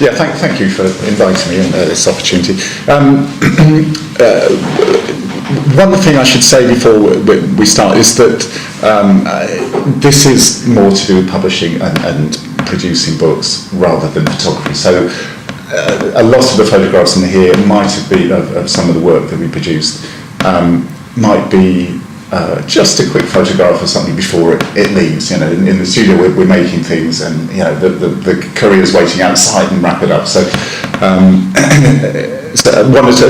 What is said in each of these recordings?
Yeah, thank you for inviting me and this opportunity. One thing I should say before we start is that this is more to do with publishing and producing books rather than photography. So a lot of the photographs in here might have been of some of the work that we produced, might be just a quick photograph of something before it leaves. You know, in the studio we're making things, and you know the courier's waiting outside and wrap it up. So,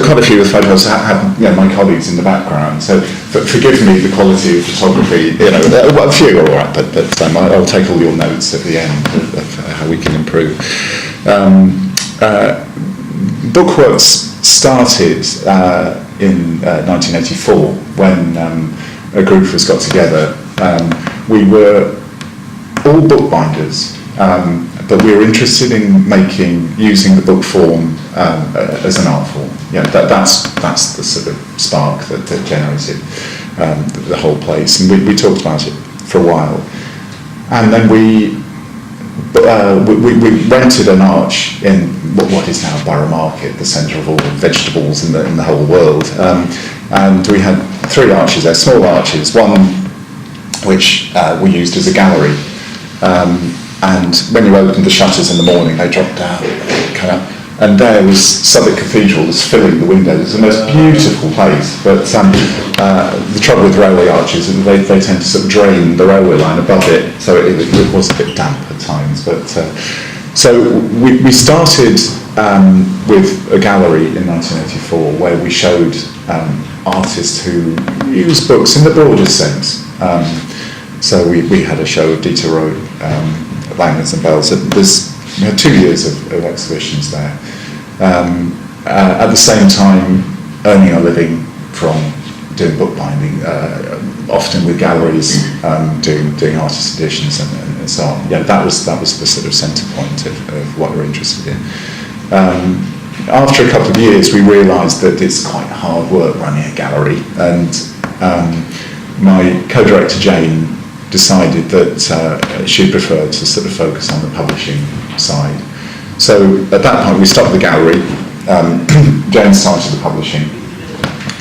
quite a few of the photos have my colleagues in the background. So forgive me the quality of photography. You know, a few are all right, but I'll take all your notes at the end of how we can improve. Bookworks started in 1984 when a group of us got together. We were all bookbinders, but we were interested in using the book form as an art form. You know, that's the sort of spark that generated the whole place, and we talked about it for a while, and then we rented an arch in what is now Borough Market, the centre of all the vegetables in the whole world, and we had 3 arches there, small arches, one which we used as a gallery, and when you opened the shutters in the morning they dropped down, and there was Southwark Cathedral was filling the windows. It was the most beautiful place, but the trouble with railway arches is they tend to sort of drain the railway line above it, so it was a bit damp at times. But so we started with a gallery in 1984 where we showed artists who use books in the broadest sense. So we had a show of Diderot, Langlands and Bells. We had 2 years of exhibitions there. At the same time, earning a living from doing bookbinding, often with galleries, doing artist editions and so on. Yeah, that was the sort of centre point of what we're interested in. After a couple of years, we realised that it's quite hard work running a gallery, and my co-director Jane decided that she'd prefer to sort of focus on the publishing side. So at that point we stopped the gallery, Jane started the publishing,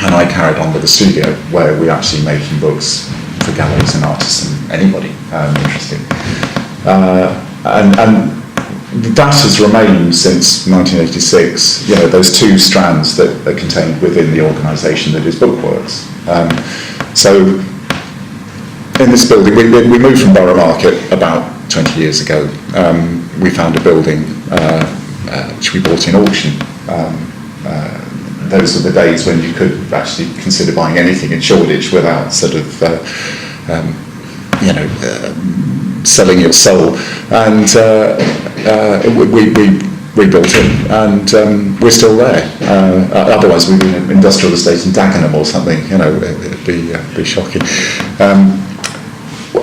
and I carried on with the studio where we're actually making books for galleries and artists and anybody interested. And that has remained since 1986, you know, those 2 strands that are contained within the organisation that is Bookworks. So in this building, we moved from Borough Market about 20 years ago. We found a building which we bought in auction. Those were the days when you could actually consider buying anything in Shoreditch without sort of, selling your soul. And we rebuilt it, and we're still there. Otherwise, we'd be in an industrial estate in Dagenham or something. You know, it'd be shocking.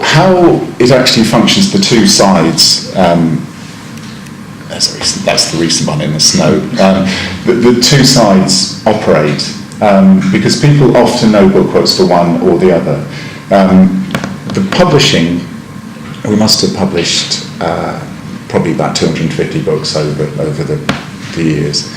How it actually functions, the 2 sides. That's the recent one in the snow. The 2 sides operate because people often know Bookworks for one or the other. The publishing, we must have published probably about 250 books over the years.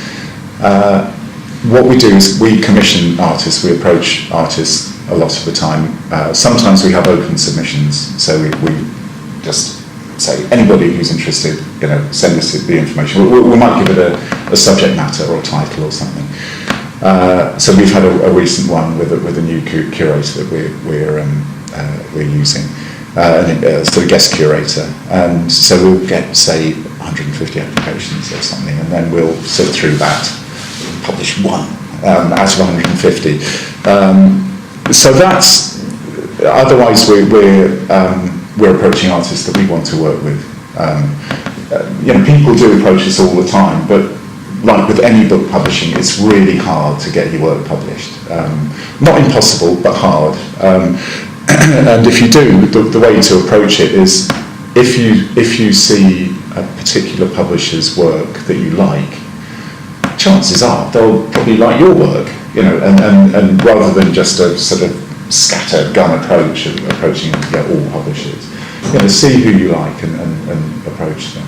What we do is we commission artists, we approach artists a lot of the time. Sometimes we have open submissions, so we just say anybody who's interested, you know, send us the information. We might give it a subject matter or a title or something. So we've had a recent one with a new curator that we're using, sort of guest curator, and so we'll get say 150 applications or something, and then we'll sift through that, publish one out of 150. So that's, otherwise we're approaching artists that we want to work with. People do approach us all the time, but like with any book publishing, it's really hard to get your work published. Not impossible, but hard. And if you do, the way to approach it is, if you see a particular publisher's work that you like, chances are they'll probably like your work, you know, and rather than just a sort of scattergun approach of approaching all publishers, you know, see who you like and approach them.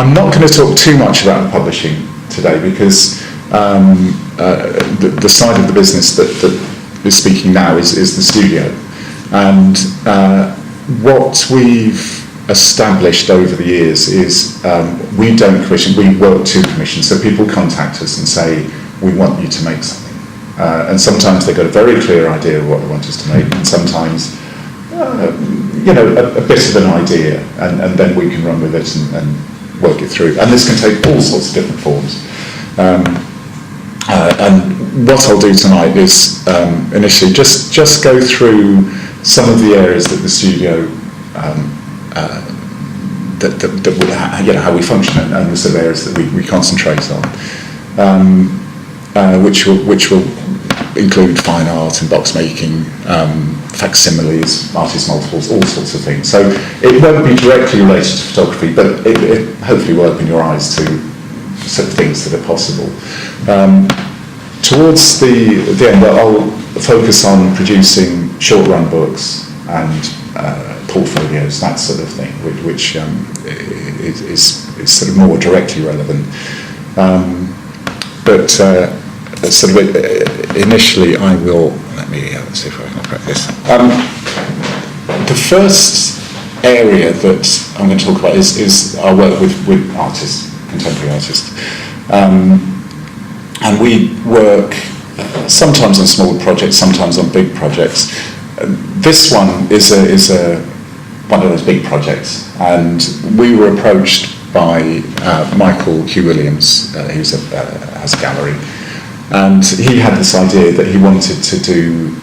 I'm not going to talk too much about the publishing today because the side of the business that is speaking now is the studio, and what we've established over the years is we don't commission, we work to commission. So people contact us and say, we want you to make something, and sometimes they've got a very clear idea of what they want us to make, and sometimes a bit of an idea, and then we can run with it and work it through. And this can take all sorts of different forms. And what I'll do tonight is initially just go through some of the areas that the studio that would how we function, and the sort of areas that we concentrate on, which will include fine art and box making, facsimiles, artist multiples, all sorts of things. So it won't be directly related to photography, but it hopefully will open your eyes to sort of things that are possible. Towards the end, I'll focus on producing short-run books and portfolios, that sort of thing, which is sort of more directly relevant. But sort of initially, I will let's see if I can practice. The first area that I'm going to talk about is our work with artists, contemporary artists. And we work sometimes on small projects, sometimes on big projects. This one is one of those big projects, and we were approached by Michael Hugh Williams, who has a gallery, and he had this idea that he wanted to do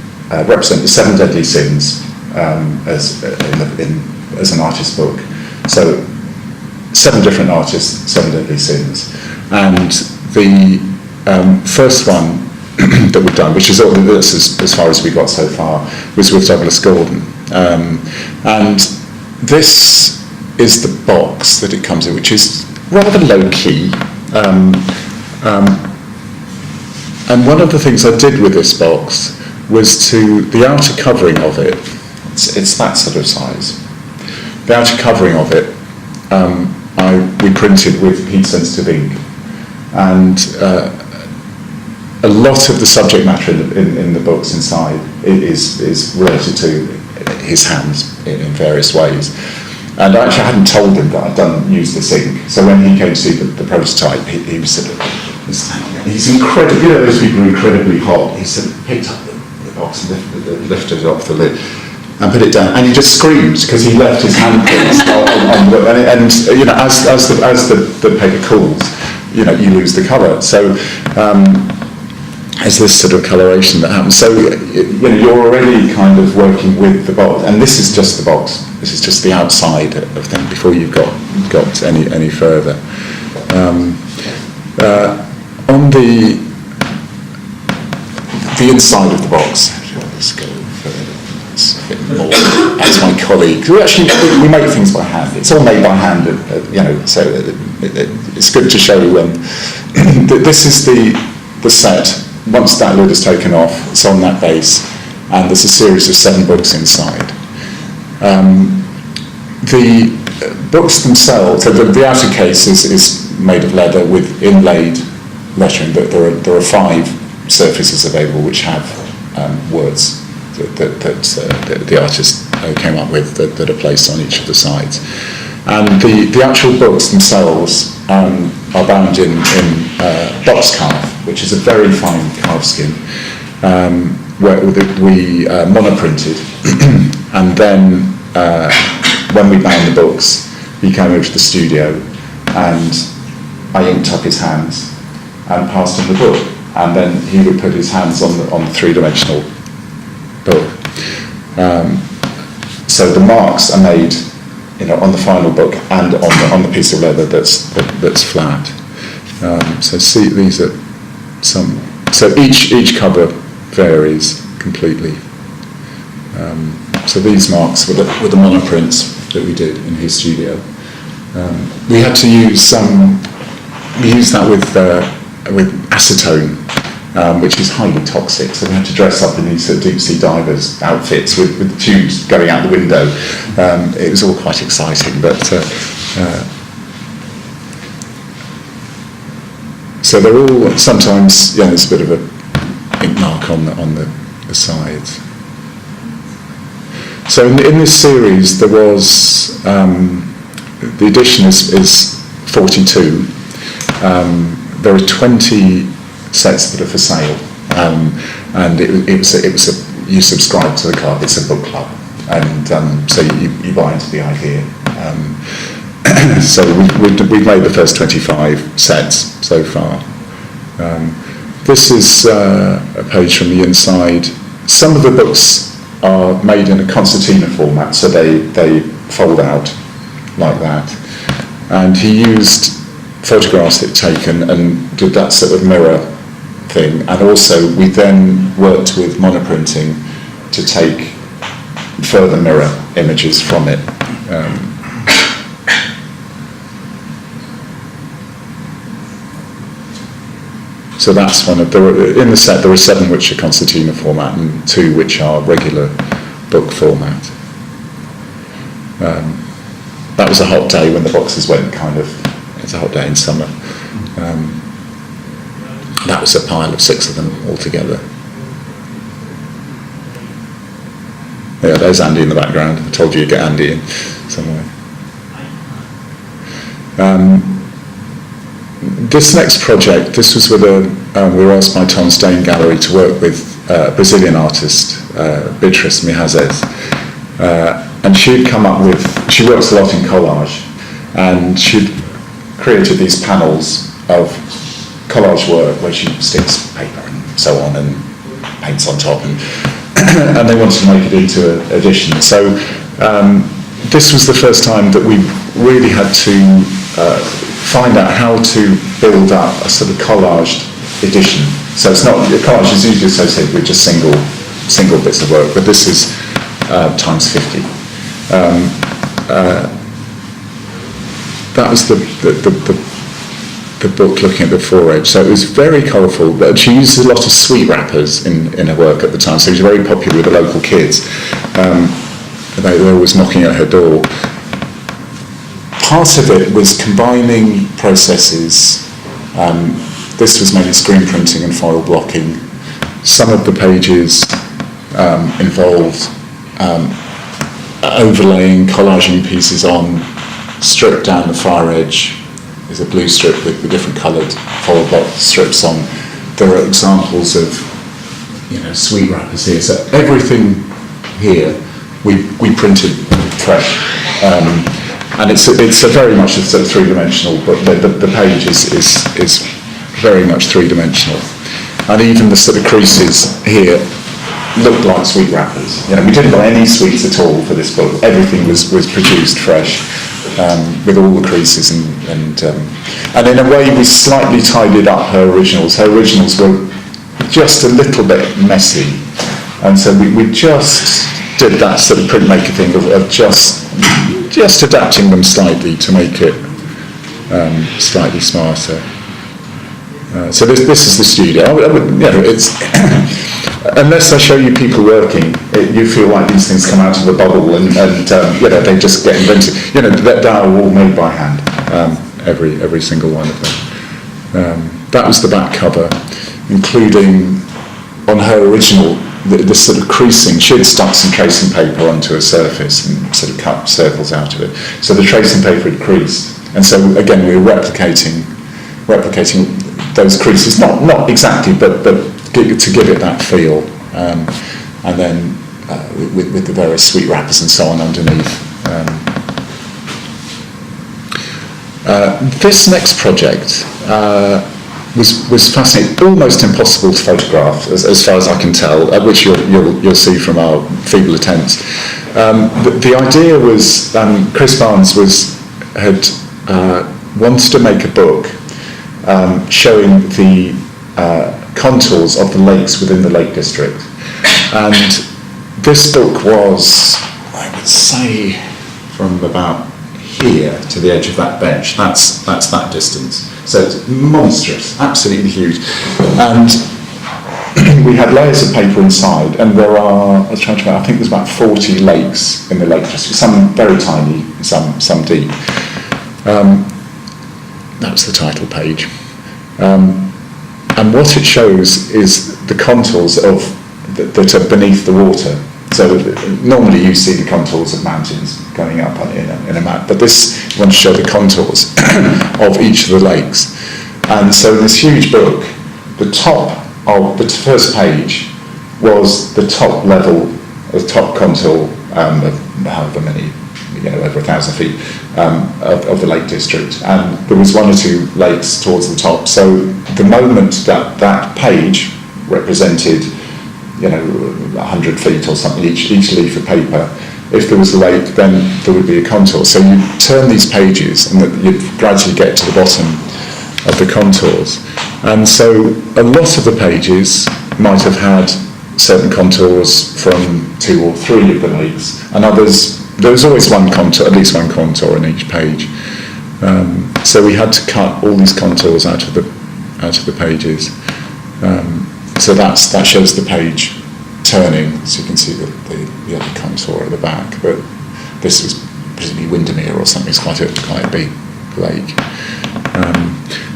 represent the 7 deadly sins as an artist book. So 7 different artists, 7 deadly sins, and the first one that we've done, which is as far as we got so far, was with Douglas Gordon. And this is the box that it comes in, which is rather low-key. And one of the things I did with this box was the outer covering of it, it's that sort of size. The outer covering of it, we printed with heat-sensitive ink. And a lot of the subject matter in the books inside is related to his hands in various ways. And actually, I hadn't told him that I'd used this ink. So when he came to see the prototype, he was sort of, he's incredible. You know, those people are incredibly hot. He sort of picked up the box and lifted it off the lid and put it down, and he just screamed because he left his handprints on the, and you know, as the paper cools, you know, you lose the colour. So there's this sort of coloration that happens. So you know, you're already kind of working with the box, and this is just the box. This is just the outside of things before you've got any further. On the inside of the box, let's go further. It's a bit more. That's my colleague. We make things by hand. It's all made by hand, you know. So it's good to show this is the set. Once that lid is taken off, it's on that base, and there's a series of 7 books inside. The books themselves, so the outer case is made of leather with inlaid lettering, but there are 5 surfaces available which have words that the artist came up with that are placed on each of the sides. And the actual books themselves are bound in box calf, which is a very fine calf skin, where we monoprinted, and then when we bound the books, he came over to the studio, and I inked up his hands and passed him the book, and then he would put his hands on the 3-dimensional book. So the marks are made, you know, on the final book and on the piece of leather that's flat. So see, these are some. So each cover varies completely. So these marks were the monoprints that we did in his studio. We had to use some. We used that with acetone, which is highly toxic. So we had to dress up in these sort of deep sea divers outfits with tubes going out the window. It was all quite exciting, but So they're all sometimes, there's a bit of a ink mark on the sides. So in this series, there was the edition is 42. There are 20 sets that are for sale, and it was you subscribe to the club. It's a book club, and so you buy into the idea. So we've made the first 25 sets so far. This is a page from the inside. Some of the books are made in a concertina format, so they fold out like that. And he used photographs that he'd taken and did that sort of mirror thing. And also we then worked with monoprinting to take further mirror images from it. So that's one of in the set there are 7 which are concertina format and 2 which are regular book format. That was a hot day when the boxes went it's a hot day in summer. That was a pile of 6 of them altogether. Yeah, there's Andy in the background. I told you you'd get Andy in somewhere. This next project, this was with we were asked by Tom's Dane Gallery to work with a Brazilian artist, Beatrice Mihazes. And she works a lot in collage, and she'd created these panels of collage work where she sticks paper and so on and paints on top, and they wanted to make it into an edition. So this was the first time that we really had to find out how to build up a sort of collaged edition. So it's not, collage is usually associated with just single bits of work, but this is times 50. That was the book looking at the foredge. So it was very colourful. But she uses a lot of sweet wrappers in her work at the time, so she was very popular with the local kids. They were always knocking at her door. Part of it was combining processes. This was mainly screen printing and foil blocking. Some of the pages involved overlaying, collaging pieces on, stripped down the far edge. There's a blue strip with different coloured foil block strips on. There are examples of, sweet wrappers here. So everything here we printed fresh, and it's a very much a sort of three-dimensional. But the page is very much three-dimensional, and even the sort of creases here looked like sweet wrappers. We didn't buy any sweets at all for this book. Everything was produced fresh, with all the creases and in a way we slightly tidied up her originals. Her originals were just a little bit messy, and so we just did that sort of printmaker thing of just adapting them slightly to make it slightly smarter. So this is the studio. It's unless I show you people working, you feel like these things come out of a bubble and they just get invented. They are all made by hand, every single one of them. That was the back cover, including on her original the sort of creasing. She had stuck some tracing paper onto a surface and sort of cut circles out of it. So the tracing paper had creased, and so again we were replicating those creases, not exactly, but to give it that feel, and then with the various sweet wrappers and so on underneath. This next project was fascinating, almost impossible to photograph, as far as I can tell, which you'll see from our feeble attempts. The idea was Chris Barnes had wanted to make a book showing the contours of the lakes within the Lake District, and this book was, I would say, from about here to the edge of that bench. That's that distance. So it's monstrous, absolutely huge, and we had layers of paper inside, and there are, I was trying to remember, I think there's about 40 lakes in the Lake District, some very tiny, some deep. That's the title page. And what it shows is the contours that are beneath the water. So normally you see the contours of mountains going up in a map, but this I want to show the contours of each of the lakes. And so in this huge book, the top of the first page was the top level, the top contour of however many, over 1,000 feet of the Lake District, and there was one or two lakes towards the top. So the moment that page represented, 100 feet or something, each leaf of paper, if there was a lake, then there would be a contour. So you turn these pages, and you'd gradually get to the bottom of the contours. And so a lot of the pages might have had certain contours from 2 or 3 of the lakes, and others, there was always one contour, at least one contour in each page. So we had to cut all these contours out of the pages. So that shows the page turning, so you can see the other contour at the back. But this was presumably Windermere or something. It's quite a big lake.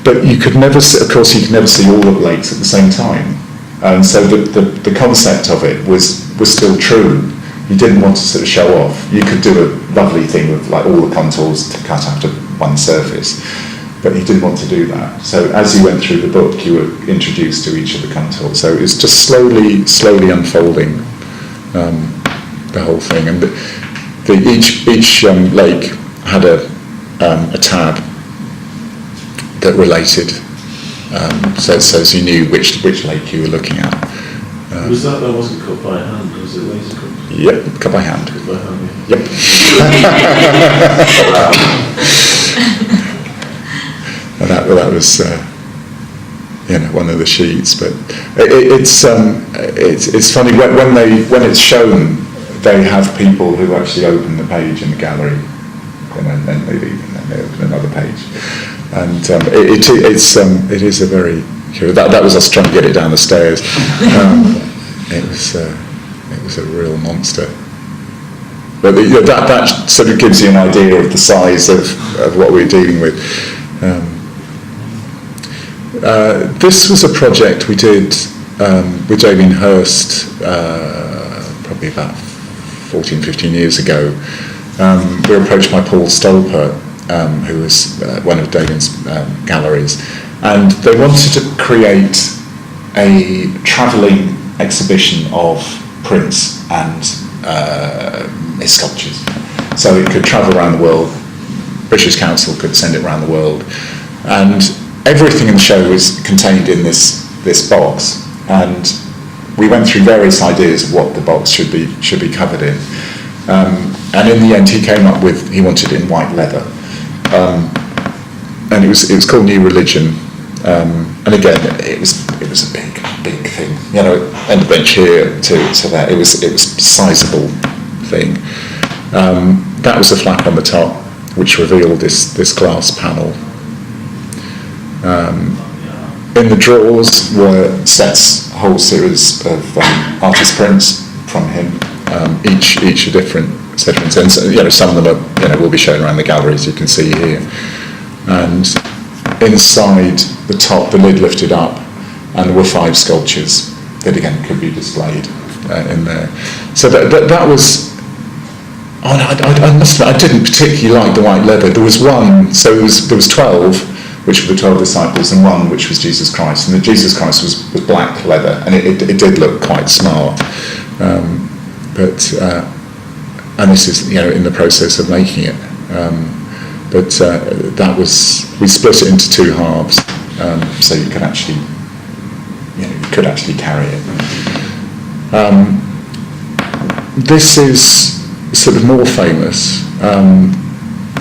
But you could never see, of course, you could never see all of the lakes at the same time. And so the concept of it was still true. You didn't want to sort of show off. You could do a lovely thing with like all the contours to cut out of one surface, but you didn't want to do that. So as you went through the book, you were introduced to each of the contours. So it's just slowly unfolding the whole thing. And each lake had a tab that related, so you knew which lake you were looking at. Was that wasn't cut by hand? Was it laser cut? Yep, cut by hand. Cut by hand. Yep. And that was one of the sheets. But it's funny when it's shown, they have people who actually open the page in the gallery, and then they open another page, and it is a very that was us trying to get it down the stairs. It was a real monster. But that sort of gives you an idea of the size of what we're dealing with. This was a project we did with Jolene Hurst probably about 14, 15 years ago. We were approached by Paul Stolper, who was one of Dagen's galleries, and they wanted to create a travelling exhibition of prints and his sculptures. So it could travel around the world. British Council could send it around the world, and everything in the show was contained in this box. And we went through various ideas of what the box should be covered in. And in the end, he came up with, he wanted it in white leather, and it was called New Religion. And again, it was a big thing, end of bench here to that. It was a sizable thing. That was a flap on the top, which revealed this glass panel. In the drawers were sets, a whole series of artist prints from him, each a different set of prints. And some of them will be shown around the gallery, as you can see here. And inside the top, the lid lifted up, and there were 5 sculptures that again could be displayed in there. So that was. I must admit, I didn't particularly like the white leather. There was one, so there was 12, which were the 12 disciples, and one which was Jesus Christ. And the Jesus Christ was black leather, and it did look quite smart. And this is in the process of making it. But that was, we split it into 2 halves, so you could actually carry it. This is sort of more famous.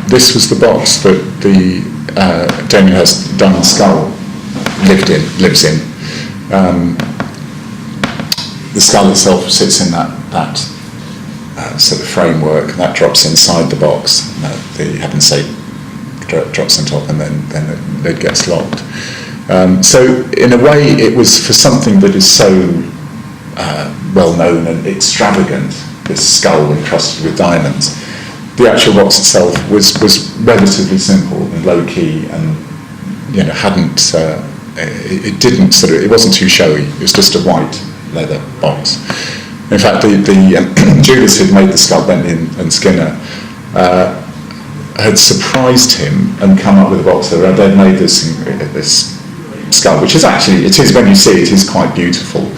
This was the box that the Damien Hirst Diamond Skull lives in. The skull itself sits in that sort of framework, and that drops inside the box. The heaven sake drops on top, and then the lid gets locked. So in a way, it was for something that is so well known and extravagant, this skull encrusted with diamonds. The actual box itself was relatively simple and low key, and hadn't it wasn't too showy. It was just a white leather box. In fact, the Judas who'd made the skull, Bentley and Skinner, had surprised him and come up with a box. They'd made this skull, which is actually, when you see it, is quite beautiful.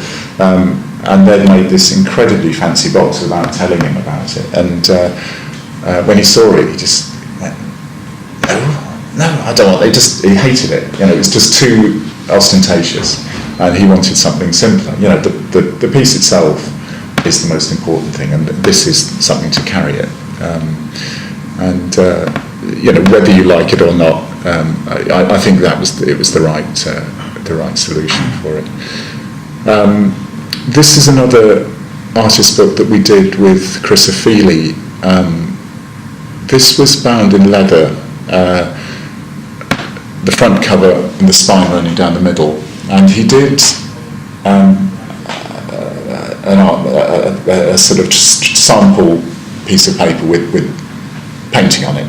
And they'd made this incredibly fancy box without telling him about it. And when he saw it, he just went, no, I don't want it. He hated it. It was just too ostentatious. And he wanted something simpler. The piece itself is the most important thing, and this is something to carry it. Whether you like it or not, I think it was the right solution for it. This is another artist book that we did with Chris O'Feely. This was bound in leather, the front cover and the spine running down the middle, and he did a sort of sample piece of paper with painting on it,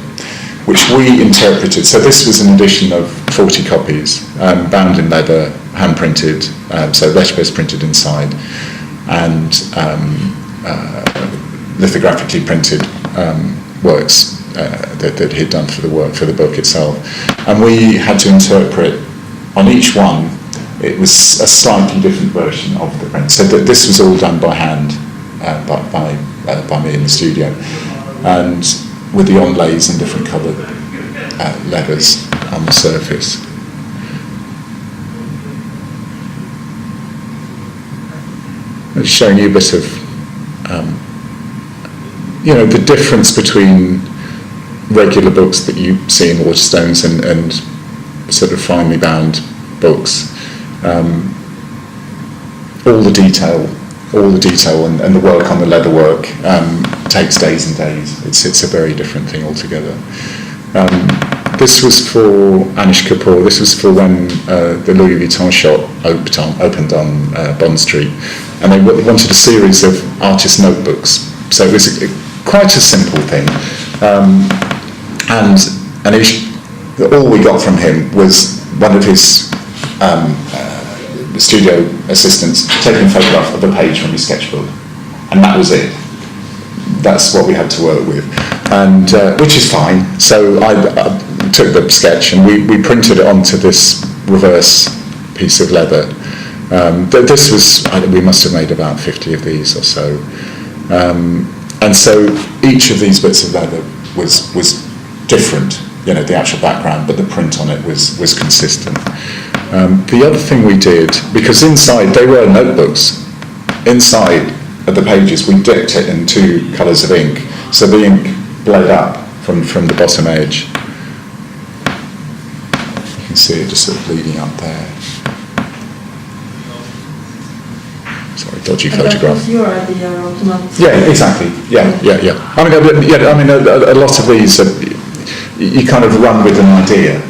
which we interpreted. So this was an edition of 40 copies, bound in leather, hand printed, so letterpress printed inside, and lithographically printed works that he'd done for the book itself. And we had to interpret on each one. It was a slightly different version of the print. So this was all done by hand, by me in the studio, and with the onlays and different coloured leathers on the surface. It's showing you a bit of, the difference between regular books that you see in Waterstones and sort of finely bound books. All the detail and the work on the leather work takes days and days. It's a very different thing altogether. This was for Anish Kapoor. This was for when the Louis Vuitton shop opened on Bond Street, and they wanted a series of artist notebooks. So it was quite a simple thing. And Anish, all we got from him was one of his studio assistants taking a photograph of a page from his sketchbook, and that was it. That's what we had to work with, and which is fine. So I took the sketch and we printed it onto this reverse piece of leather. This was, we must have made about 50 of these or so, and so each of these bits of leather was different. The actual background, but the print on it was consistent. The other thing we did, because inside they were notebooks, inside of the pages we dipped it in 2 colours of ink, so the ink bled up from the bottom edge. You can see it just sort of bleeding up there. Sorry, dodgy photograph. That was your idea, automatic. Yeah, exactly. Yeah. I mean, a lot of these are, you kind of run with an idea.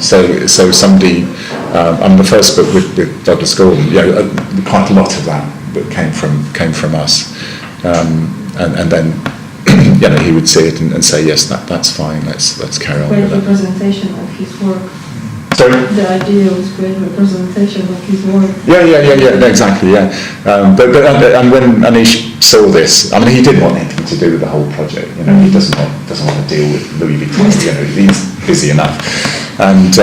So somebody, the first book with Douglas Gordon, quite a lot of that came from us, and then he would see it and say, yes, that's fine. Let's carry on Great with that. representation of his work. Sorry? The idea was great representation of his work. Yeah, exactly, yeah. But when Anish saw this, I mean, he didn't want anything to do with the whole project. He doesn't want to deal with Louis Vuitton. He's busy enough, and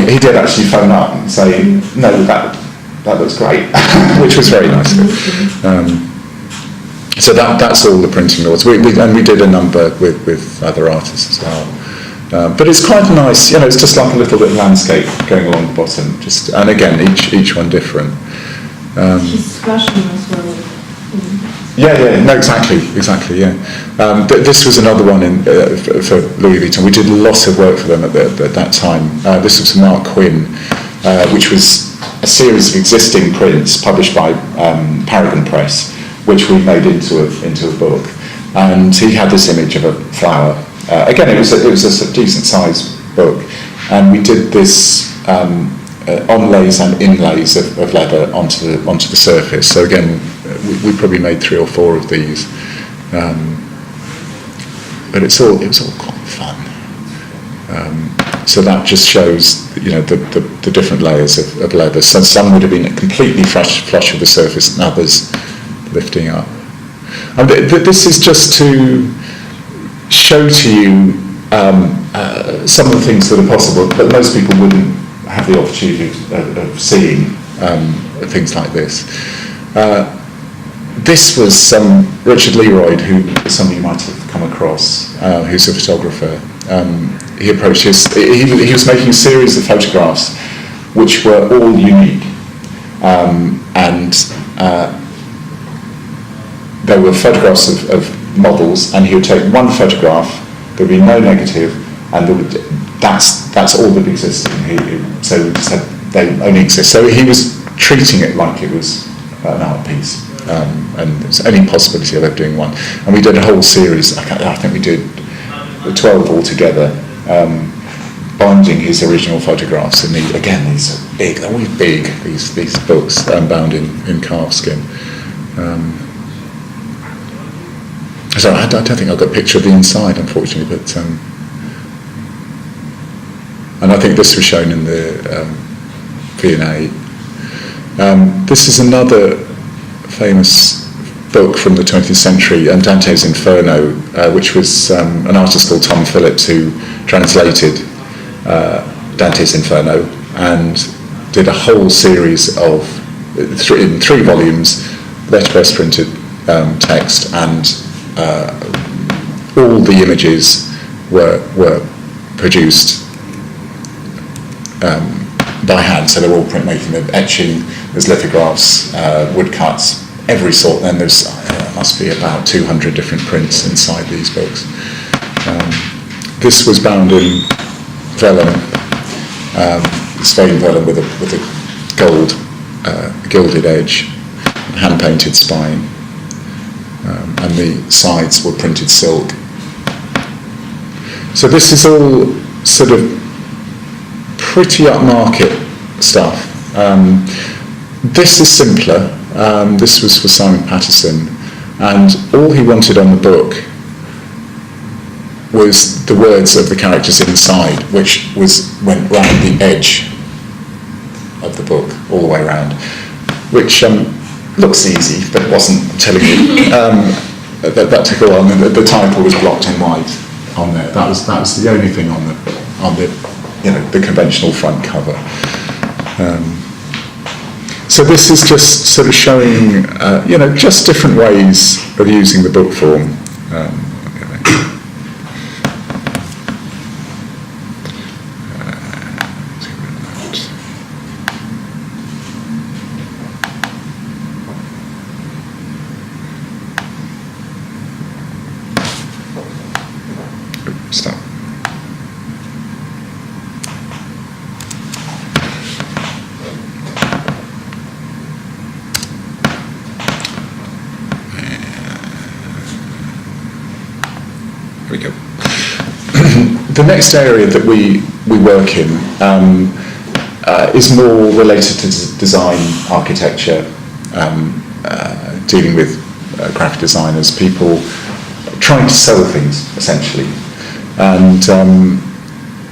he did actually phone up and say, no, that looks great, which was very nice. So that's all the printing laws. We did a number with other artists as well. But it's quite nice, it's just like a little bit of landscape going along the bottom, and again, each one different. His fashion as well. No, exactly, yeah. This was another one for Louis Vuitton. We did lots of work for them at that time. This was Mark Quinn, which was a series of existing prints published by Paragon Press, which we made into a book. And he had this image of a flower. Again, it was a decent sized book, and we did this onlays and inlays of leather onto the surface. So again, we probably made 3 or 4 of these, but it was all quite fun. So that just shows, the different layers of leather. So some would have been completely flush with the surface, and others lifting up. And this is just to show to you some of the things that are possible, but most people wouldn't have the opportunity of seeing things like this. This was Richard Leroyd, who somebody you might have come across, who's a photographer. He approached he was making a series of photographs which were all unique, and there were photographs of models, and he would take one photograph, there would be no negative, and that's all that existed. So he said they only exist. So he was treating it like it was an art piece, and there's any possibility of ever doing one. And we did a whole series. I think we did 12 altogether, binding his original photographs. And these are big. They're always big. These books bound in calfskin. So I don't think I've got a picture of the inside, unfortunately, but and I think this was shown in the V&A. This is another famous book from the 20th century, Dante's Inferno, which was an artist called Tom Phillips who translated Dante's Inferno and did a whole series of in 3 volumes, letterpress printed text, and all the images were produced by hand, so they're all printmaking, they're etching, there's lithographs, woodcuts, every sort. Then there's must be about 200 different prints inside these books. This was bound in vellum, Spain vellum with a gold gilded edge, hand painted spine, and the sides were printed silk. So this is all sort of pretty upmarket stuff. This is simpler. This was for Simon Patterson, and all he wanted on the book was the words of the characters inside, which went round the edge of the book, all the way around, which looks easy, but wasn't. I'm telling you. That took a while. And the title was blocked in white on there. That was the only thing on the conventional front cover. So this is just sort of showing, just different ways of using the book form. Stop. Here we go. The next area that we work in is more related to design, architecture, dealing with graphic designers, people trying to sell things, essentially, and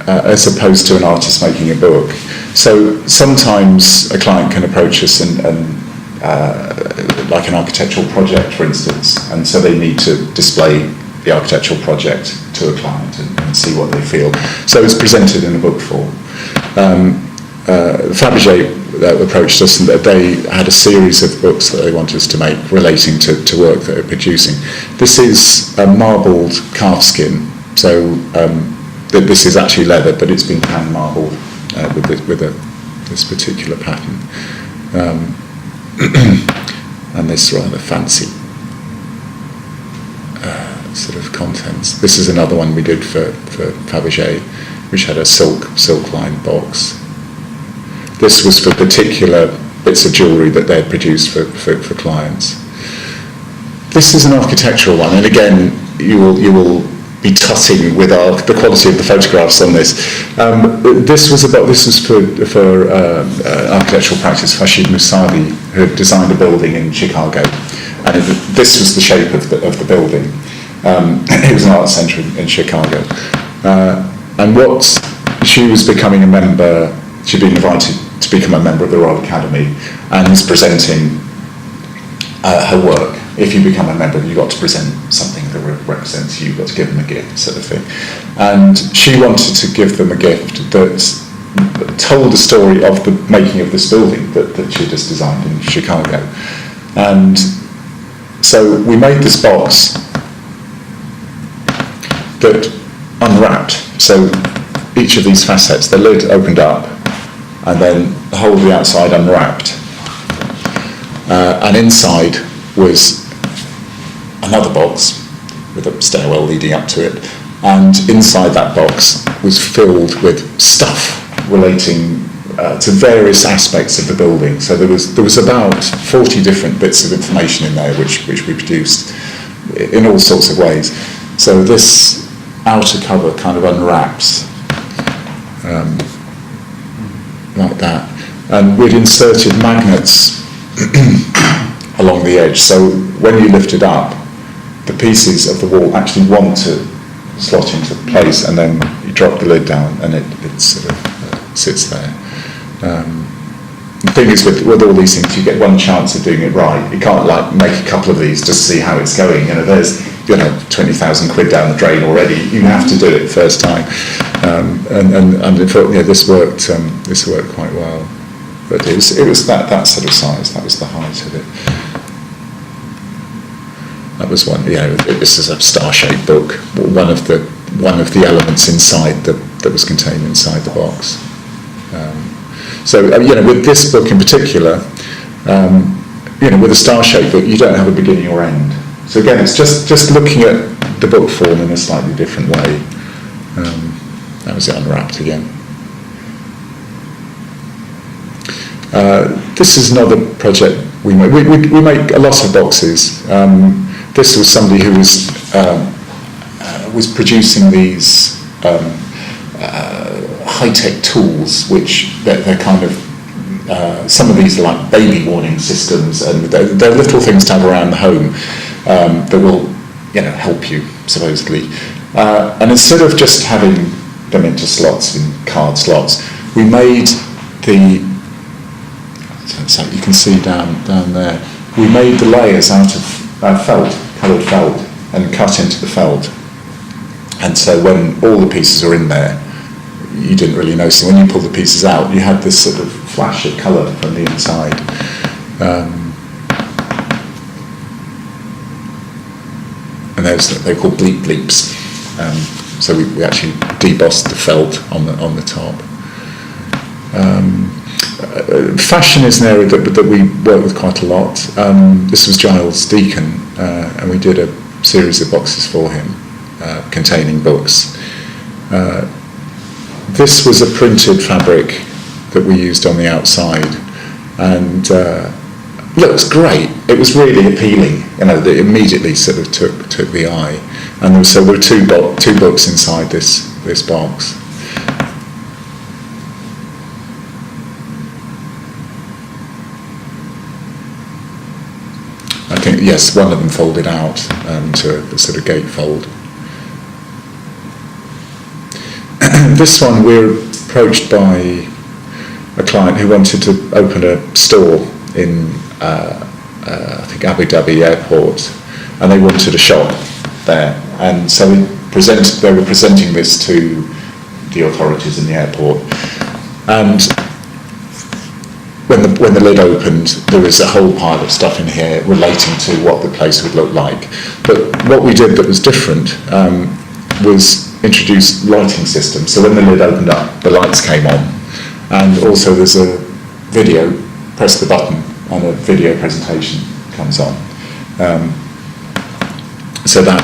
as opposed to an artist making a book. So sometimes a client can approach us and like an architectural project, for instance, and so they need to display the architectural project to a client and see what they feel. So it's presented in a book form. Fabergé approached us, and they had a series of books that they wanted us to make relating to work that they're producing. This is a marbled calfskin, so this is actually leather, but it's been hand marbled with this particular pattern, and this rather fancy sort of contents. This is another one we did for Fabergé, which had a silk-lined box. This was for particular bits of jewellery that they had produced for clients. This is an architectural one, and again, you will be tutting with the quality of the photographs on this. This was for architectural practice, Rashid Musavi, who had designed a building in Chicago, and this was the shape of the building. It was an art centre in Chicago, and what she was becoming a member. She'd been invited to become a member of the Royal Academy, and was presenting her work. If you become a member, you've got to present something that represents you. You've got to give them a gift, sort of thing. And she wanted to give them a gift that told the story of the making of this building that she just designed in Chicago. And so we made this box that unwrapped. So each of these facets, the lid opened up, and then the whole of the outside unwrapped. And inside was another box with a stairwell leading up to it. And inside that box was filled with stuff relating to various aspects of the building. So there was about 40 different bits of information in there which we produced in all sorts of ways. So this outer cover kind of unwraps like that, and we'd inserted magnets along the edge, so when you lift it up, the pieces of the wall actually want to slot into place, and then you drop the lid down and it sort of sits there. The thing is, with all these things, you get one chance of doing it right. You can't like make a couple of these just to see how it's going. There's 20,000 quid down the drain already. You have to do it first time, and this worked quite well. But it was that sort of size. That was the height of it. That was one. This is a star-shaped book. One of the elements inside that was contained inside the box. With this book in particular, with a star-shaped book, you don't have a beginning or end. So again, it's just looking at the book form in a slightly different way. That was it unwrapped again. This is another project we make. We make a lot of boxes. This was somebody who was producing these high-tech tools, which they're kind of some of these are like baby warning systems, and they're little things to have around the home that will help you supposedly. And instead of just having them into slots, in card slots, we made so you can see down there, we made the layers out of coloured felt, and cut into the felt. And so when all the pieces are in there, you didn't really notice. When you pull the pieces out, you had this sort of flash of colour from the inside. And they're called bleeps. So we actually debossed the felt on the top. Fashion is an area that we work with quite a lot. This was Giles Deacon, and we did a series of boxes for him containing books. This was a printed fabric that we used on the outside, and looked great. It was really appealing. It immediately sort of took the eye. And so there were two books inside this box. I think, yes, one of them folded out to a sort of gatefold. This one, we were approached by a client who wanted to open a store in, I think, Abu Dhabi airport, and they wanted a shop there. And so they were presenting this to the authorities in the airport. And when the lid opened, there was a whole pile of stuff in here relating to what the place would look like. But what we did that was different was introduce lighting systems. So when the lid opened up, the lights came on. And also there's a video, press the button, and a video presentation comes on. So that,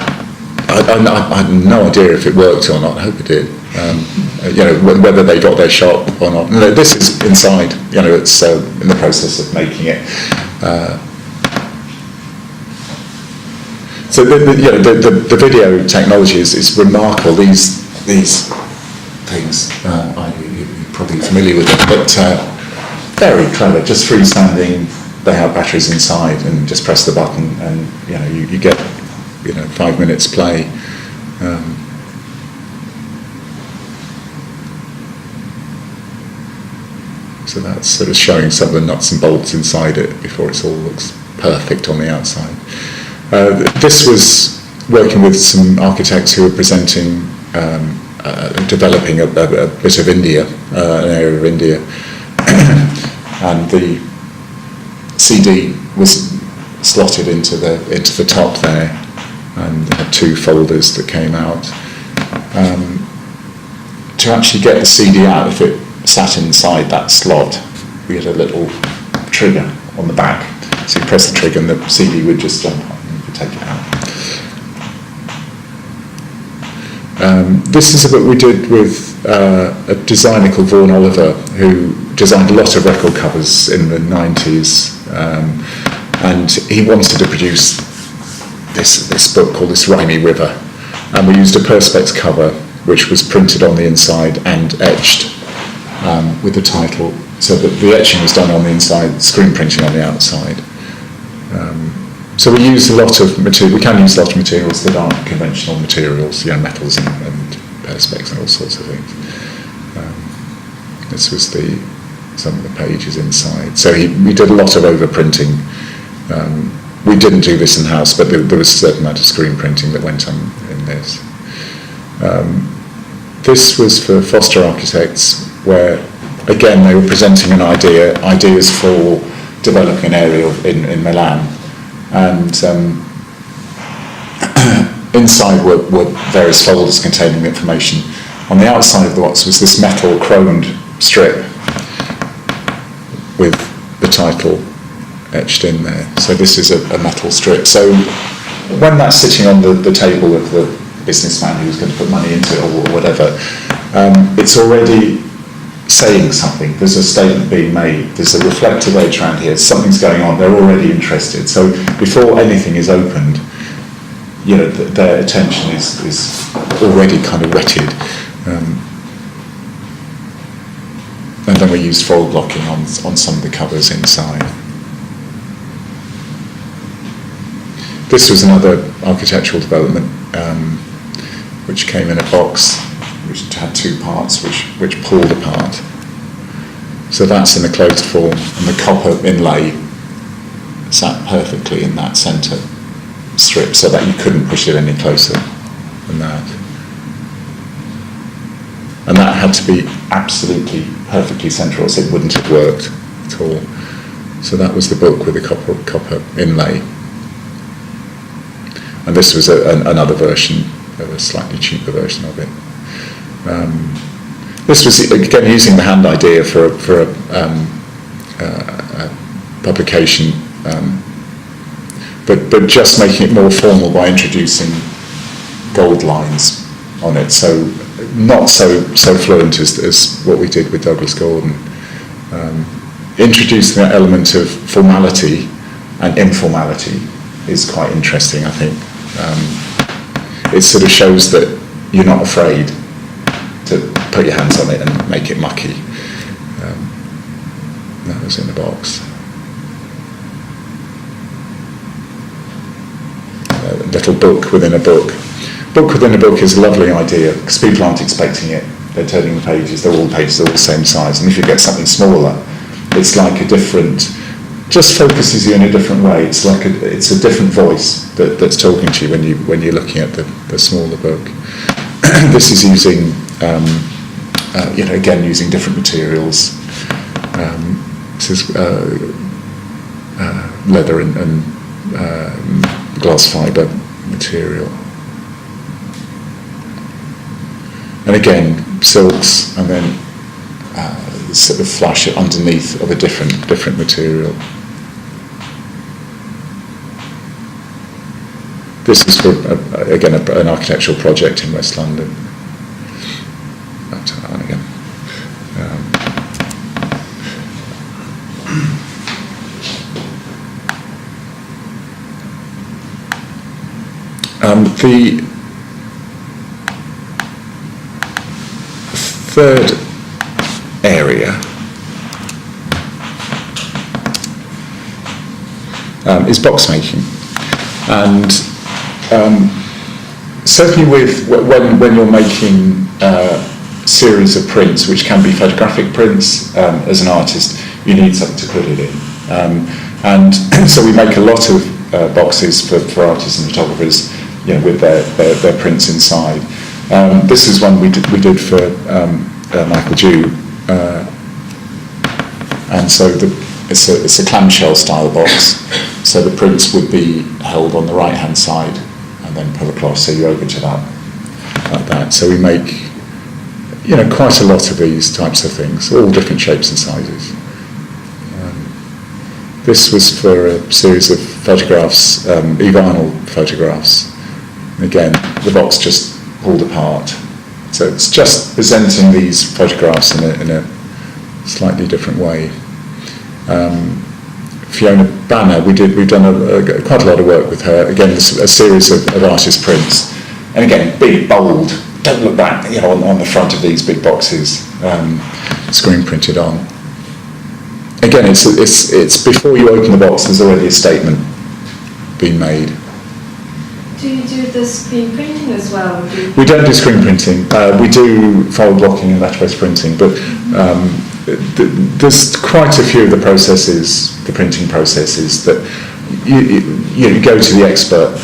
I had no idea if it worked or not. I hope it did. Whether they got their shop or not. No, this is inside. It's in the process of making it. So the video technology is remarkable. These things, you're probably familiar with them, but very clever. Just freestanding. They have batteries inside, and just press the button, and you get 5 minutes play. So that's sort of showing some of the nuts and bolts inside it before it all looks perfect on the outside. This was working with some architects who were presenting, developing a bit of India, an area of India, and the CD was slotted into the top there, and had 2 folders that came out. To actually get the CD out, if it sat inside that slot, we had a little trigger on the back. So you press the trigger and the CD would just jump up and you could take it out. This is a book we did with a designer called Vaughan Oliver, who designed a lot of record covers in the 90s. And he wanted to produce this book called This Rhymy River. And we used a Perspex cover, which was printed on the inside and etched with the title, so that the etching was done on the inside, screen printing on the outside. So we use a lot of material. We can use a lot of materials that aren't conventional materials, metals and Perspex and all sorts of things. This was some of the pages inside. So we did a lot of overprinting. We didn't do this in-house, but there was a certain amount of screen printing that went on in this. This was for Foster Architects, where, again, they were presenting ideas for developing an area in Milan. And inside were various folders containing the information. On the outside of the box was this metal chromed strip with the title etched in there. So this is a metal strip. So when that's sitting on the table of the businessman who's going to put money into it or whatever, it's already saying something. There's a statement being made. There's a reflective edge around here. Something's going on. They're already interested. So before anything is opened, their attention is already kind of whetted. And then we used fold blocking on some of the covers inside. This was another architectural development which came in a box, which had 2 parts, which pulled apart. So that's in a closed form, and the copper inlay sat perfectly in that centre strip, so that you couldn't push it any closer than that. And that had to be absolutely perfectly central, or it wouldn't have worked at all. So that was the book with the copper inlay. And this was another version, a slightly cheaper version of it. This was, again, using the hand idea for a publication, but just making it more formal by introducing gold lines on it. So not so fluent as what we did with Douglas Gordon. Introducing that element of formality and informality is quite interesting, I think. It sort of shows that you're not afraid to put your hands on it and make it mucky. That was in the box. A little book within a book. Book within a book is a lovely idea because people aren't expecting it. They're turning the pages, all the pages are all the same size, and if you get something smaller, it's like a different, just focuses you in a different way. It's like it's a different voice that's talking to you when you're looking at the smaller book. This is using, again, using different materials. This is leather and glass fibre material. And again, silks, and then sort of flash underneath of a different material. This is for, again, an architectural project in West London. Back to that one again. The third area is box making, and certainly with when you're making series of prints, which can be photographic prints. As an artist, you need something to put it in. And so we make a lot of boxes for artists and photographers, with their prints inside. This is one we did for Michael Dew, and so it's a clamshell style box. So the prints would be held on the right hand side and then put across. So you open to that like that. So we make quite a lot of these types of things, all different shapes and sizes. This was for a series of photographs, e-vinyl photographs. Again, the box just pulled apart. So it's just presenting these photographs in a slightly different way. Fiona Banner, we've done quite a lot of work with her. Again, a series of artist prints. And again, big, bold. Don't look back, on the front of these big boxes, screen printed on. Again, it's before you open the box, there's already a statement being made. Do you do the screen printing as well? We don't do screen printing. We do file blocking and letterpress printing, but there's quite a few of the processes, the printing processes, that you go to the expert,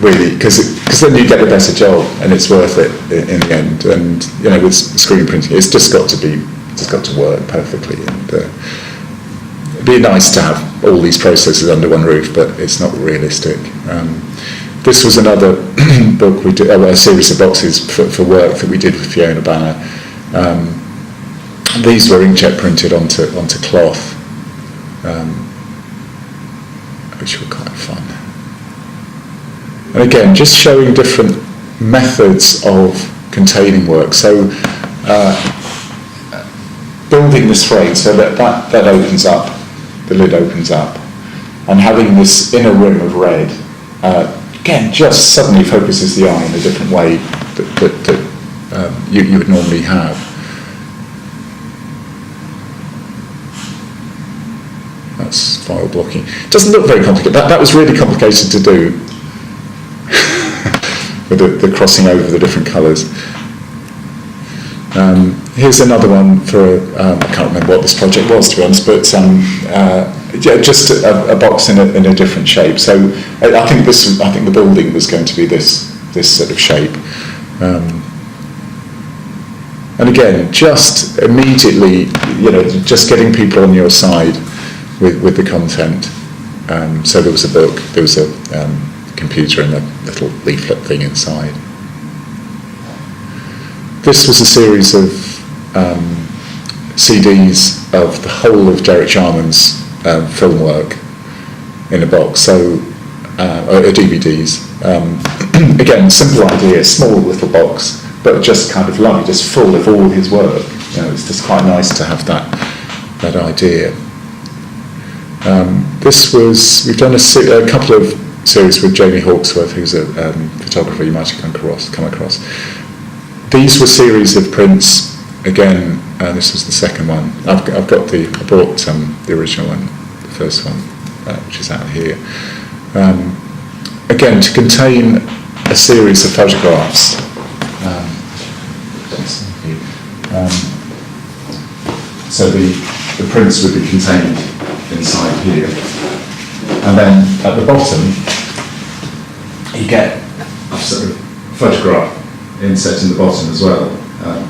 really, because then you get a better job and it's worth it in the end. And with screen printing, it's just got to work perfectly. And it'd be nice to have all these processes under one roof, but it's not realistic. This was another book we did, a series of boxes for work that we did with Fiona Banner. These were inkjet printed onto cloth, which were quite fun. And again, just showing different methods of containing work. So building this frame so that opens up, the lid opens up, and having this inner rim of red, again, just suddenly focuses the eye in a different way that you would normally have. That's file blocking. Doesn't look very complicated. That was really complicated to do with the crossing over the different colours. Here's another one for I can't remember what this project was, to be honest, but just a box in a different shape. So I think the building was going to be this sort of shape. And again, just immediately, just getting people on your side with the content. So there was a book, there was a computer and a little leaflet thing inside. This was a series of CDs of the whole of Derek Sharman's film work in a box, so DVDs. Again, simple idea, small little box, but just kind of lovely, just full of all his work. It's just quite nice to have that idea. We've done a couple of series with Jamie Hawksworth, who's a photographer you might have come across. These were series of prints. Again, this was the second one. I brought the original one, the first one, which is out here. Again, to contain a series of photographs. So the prints would be contained inside here, and then at the bottom you get a sort of photograph inset in the bottom as well,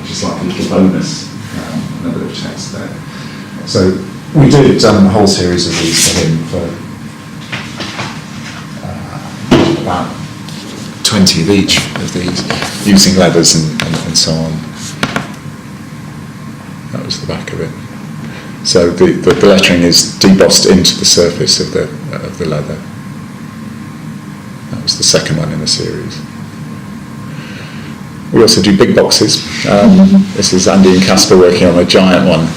which is like a little bonus, and a bit of text there. So we did a whole series of these for him for about 20 of each of these, using leathers and so on. That was the back of it. So the lettering is debossed into the surface of the leather. That was the second one in the series. We also do big boxes. This is Andy and Casper working on a giant one.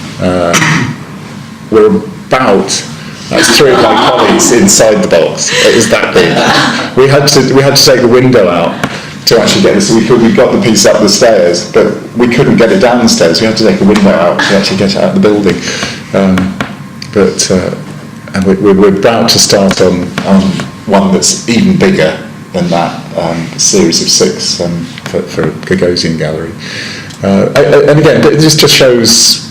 That's 3 of my colleagues inside the box. It was that big. We had to take the window out to actually get this. We got the piece up the stairs, but we couldn't get it down the stairs. We had to take a window out to actually get it out of the building. And we're about to start on one that's even bigger than that, a series of 6 for Gagosian Gallery. And again, this just shows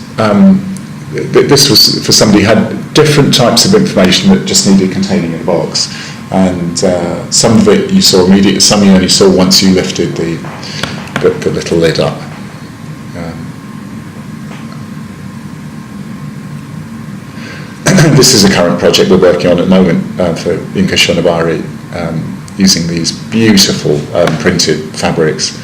this was for somebody who had different types of information that just needed containing in a box. And some of it you saw immediately, some you only saw once you lifted the little lid up. This is a current project we're working on at the moment for Inka Shonobari, using these beautiful printed fabrics,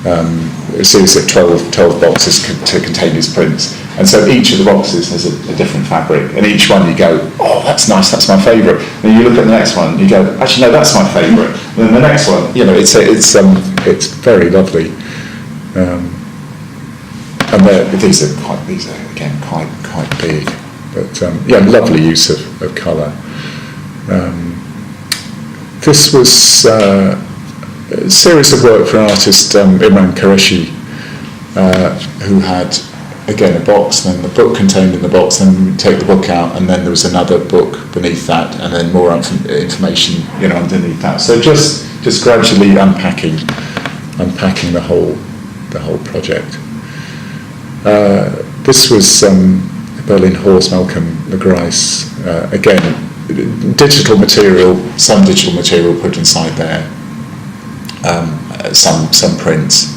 a series of 12 boxes to contain these prints. And so each of the boxes has a different fabric, and each one you go, oh, that's nice, that's my favourite. And you look at the next one, you go, actually, no, that's my favourite. And then the next one, you know, it's very lovely. And these are again quite big, but yeah, lovely use of colour. This was a series of work for an artist, Imran Qureshi, who had, again, a box, then the book contained in the box, then we take the book out, and then there was another book beneath that, and then more information, you know, underneath that. So just gradually unpacking the whole project. This was Berlin Horse, Malcolm McGrice. Again, some digital material put inside there, some prints.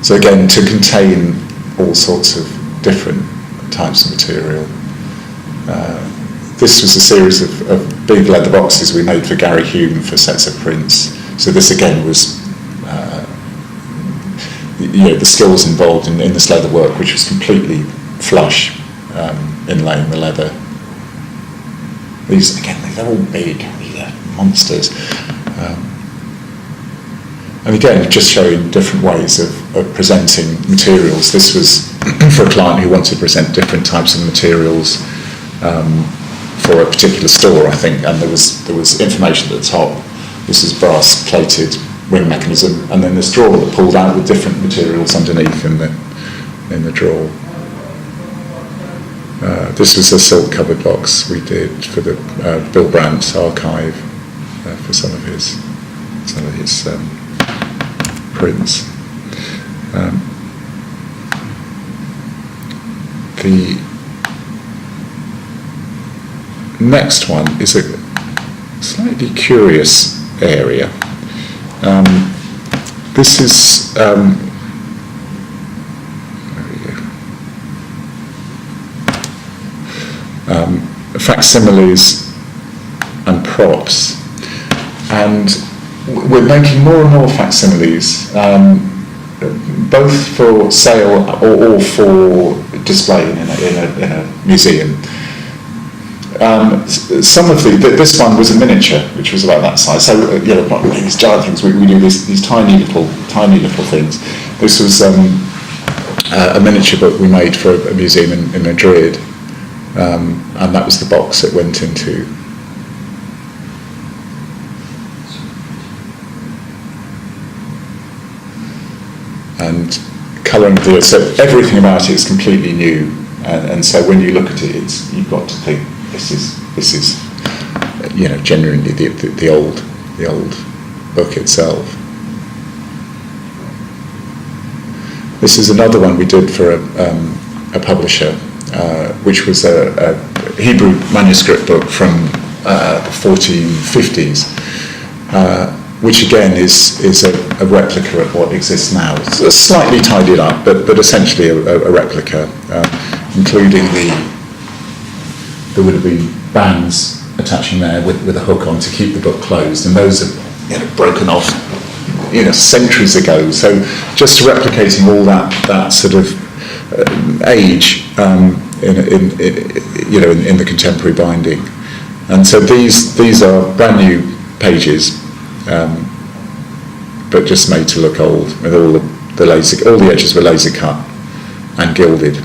So again, to contain all sorts of different types of material. This was a series of big leather boxes we made for Gary Hume for sets of prints. So this again was the skills involved in this leather work, which was completely flush, inlaying the leather. These again, they're all big, these are monsters. And again, just showing different ways of presenting materials. This was for a client who wanted to present different types of materials for a particular store, I think, and there was information at the top. This is brass plated wing mechanism, and then this drawer that pulled out with different materials underneath in the drawer. This was a silk covered box we did for the Bill Brandt's archive for some of his prints. The next one is a slightly curious area. This is facsimiles and props, and we're making more and more facsimiles, both for sale or for display in a museum. Some of this one was a miniature, which was about that size. So not these giant things. We do these tiny little things. This was a miniature book we made for a museum in Madrid, and that was the box it went into. And colouring deal. So everything about it is completely new, and so when you look at it, you've got to think this is genuinely the old book itself. This is another one we did for a publisher, which was a Hebrew manuscript book from the 1450s, which again is a replica of what exists now. It's slightly tidied up, but essentially a replica, including there would have been bands attaching there with a hook on to keep the book closed, and those are broken off centuries ago. So just replicating all that sort of age in the contemporary binding. And so these are brand new pages, but just made to look old, with all the edges were laser cut and gilded.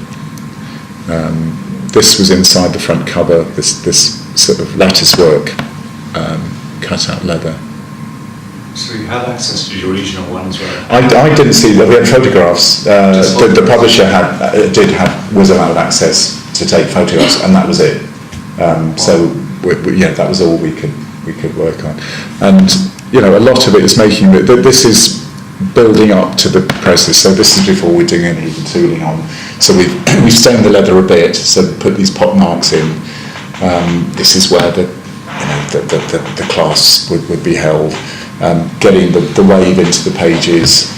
This was inside the front cover, this sort of lattice work, cut out leather. So you had access to the original one as well? I didn't see that. We had photographs. The publisher was allowed access to take photographs, and that was it. So that was all we could work on. And a lot of it is making. This is building up to the process. So this is before we're doing any of the tooling on. So we've stained the leather a bit, so put these pot marks in. This is where the clasp would be held. Getting the wave into the pages.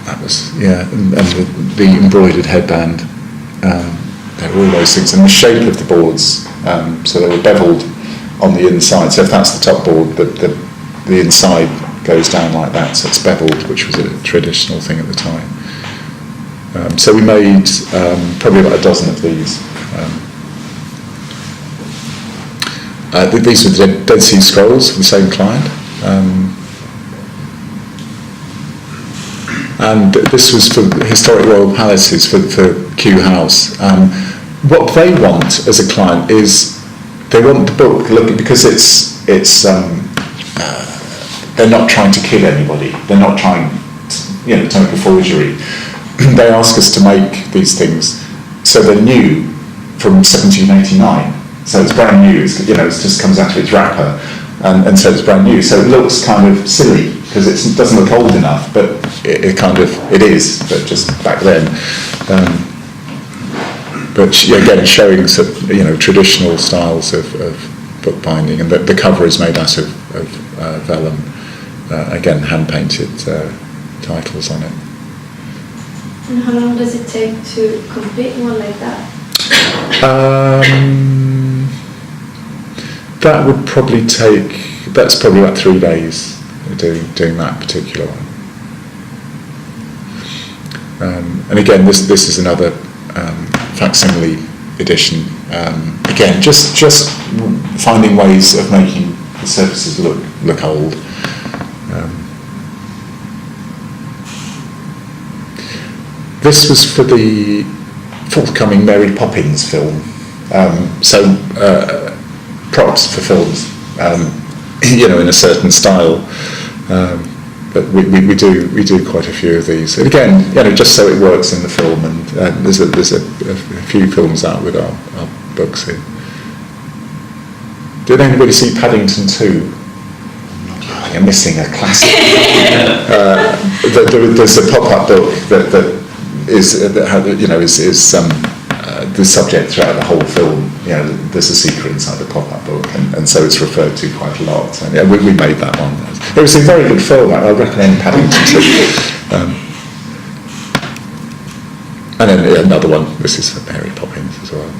That was, and the embroidered headband. There were all those things, and the shape of the boards. So they were beveled on the inside. So if that's the top board, the inside goes down like that. So it's beveled, which was a traditional thing at the time. So we made probably about a dozen of these. These were the Dead Sea Scrolls for the same client. And this was for historic royal palaces for Kew House. What they want as a client is they want the book because it's they're not trying to kill anybody. They're not trying to make a forgery. They ask us to make these things so they're new from 1789. So it's brand new. It just comes out of its wrapper, and so it's brand new. So it looks kind of silly because it doesn't look old enough, but it is. But just back then. But again, showing traditional styles of bookbinding, and the cover is made out of vellum. Again, hand painted titles on it. And how long does it take to complete one like that? That would probably that's probably about 3 days doing that particular one. And again, this is another facsimile edition. Again, just finding ways of making the surfaces look old. This was for the forthcoming Mary Poppins film. Props for films, in a certain style. But we do quite a few of these. And again, just so it works in the film. And there's a few films out with our books here. Did anybody see Paddington 2? Oh, you're missing a classic. There's a pop-up book that is the subject throughout the whole film. There's a secret inside the pop-up book, and so it's referred to quite a lot. And we made that one. It was a very good film. I recommend Paddington 2. And then another one. This is for Mary Poppins as well.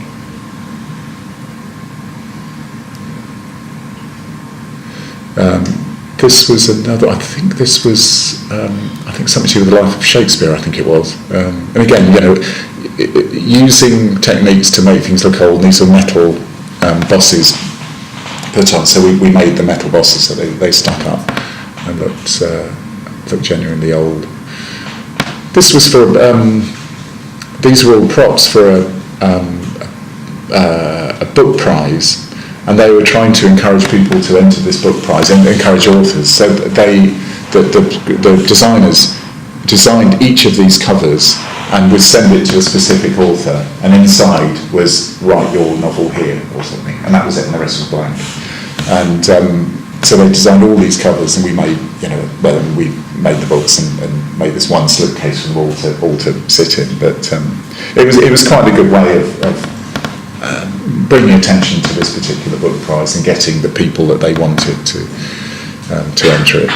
This was another. I think this was. I think something to do with the life of Shakespeare. I think it was. And again, using techniques to make things look old. These are metal bosses put on. So we made the metal bosses so they stuck up and looked genuinely old. This was for. These were all props for a book prize. And they were trying to encourage people to enter this book prize and encourage authors. So the designers designed each of these covers and would send it to a specific author. And inside was write your novel here or something. And that was it, and the rest was blank. And so they designed all these covers, and we made, we made the books and made this one slipcase for them all to sit in. But it was quite a good way of bringing attention to this particular book prize and getting the people that they wanted to enter it.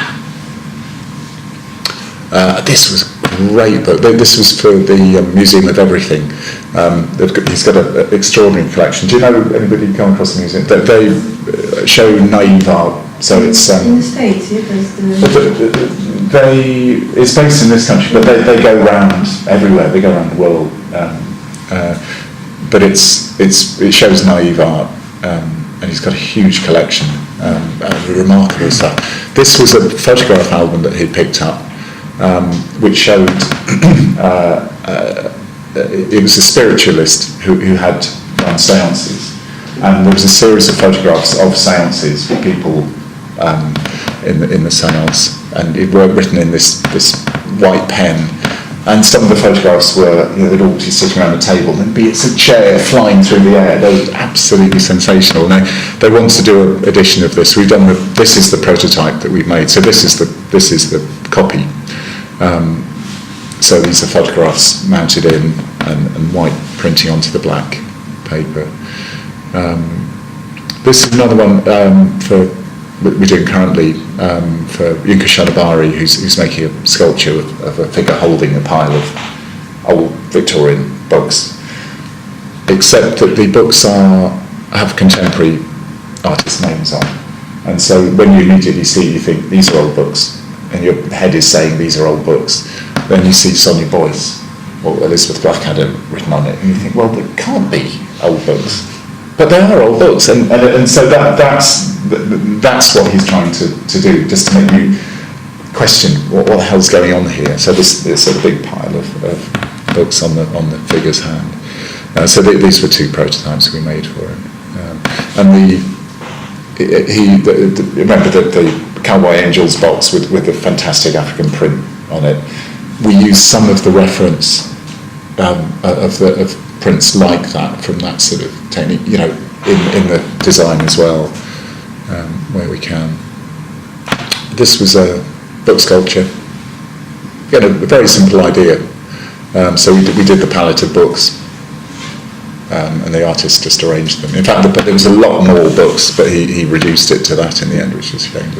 This was a great book. This was for the Museum of Everything. He's got an extraordinary collection. Do you know anybody come across the museum? They show naive art. So it's in the States, it's based in this country, but they go around everywhere. They go around the world. But it shows naive art, and he's got a huge collection of remarkable stuff. This was a photograph album that he'd picked up, which showed it was a spiritualist who had done seances, and there was a series of photographs of seances for people in the seance, and it were written in this white pen. And some of the photographs were, they'd all be sitting around a table, and there'd be a chair flying through the air. They were absolutely sensational. Now, they want to do an edition of this. This is the prototype that we've made. So this is the copy. So these are photographs mounted in and white printing onto the black paper. This is another one we're doing currently for Yunka Shadabari, who's making a sculpture of a figure holding a pile of old Victorian books. Except that the books have contemporary artists' names on, and so when you immediately see it, you think these are old books, and your head is saying these are old books. Then you see Sonia Boyce or Elizabeth Blackadder written on it, and you think, well, they can't be old books. But they are old books, and so that's what he's trying to do, just to make you question what the hell's going on here. So this sort of big pile of books on the figure's hand. So these were two prototypes we made for him, remember the Cowboy Angels box with the fantastic African print on it. We used some of the reference of prints like that from that sort of technique, in the design as well, where we can. This was a book sculpture. Again, a very simple idea. So we did the palette of books, and the artist just arranged them. In fact, there was a lot more books, but he reduced it to that in the end, which is a shame.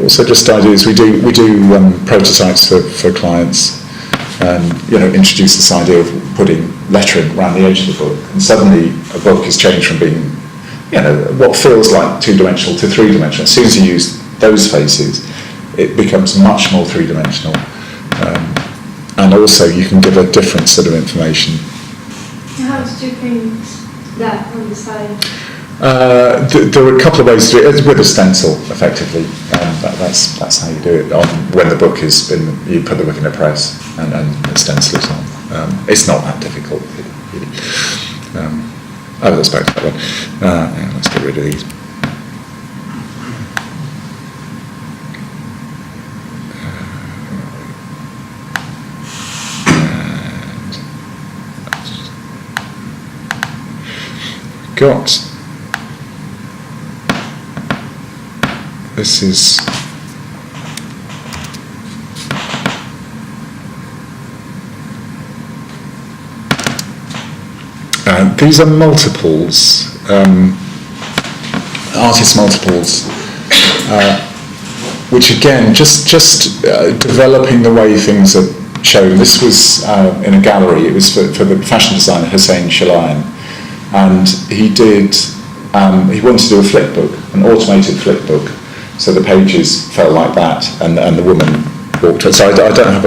Also, just ideas. We do prototypes for clients, and introduce this idea of putting lettering around the edge of the book, and suddenly a book is changed from being what feels like two-dimensional to three-dimensional. As soon as you use those faces, it becomes much more three-dimensional, and also you can give a different sort of information. How did you print that on the side? There were a couple of ways to do it. With a stencil, effectively. That's how you do it. When the book is you put the book in a press and the stencil is on. It's not that difficult, really. Let's back to that one. Let's get rid of these. Got. This is these are multiples, artist multiples, which again, just developing the way things are shown. This was in a gallery. It was for the fashion designer Hussein Shalayan, and he wanted to do a flip book, an automated flip book. So the pages fell like that, and the woman walked. So I don't have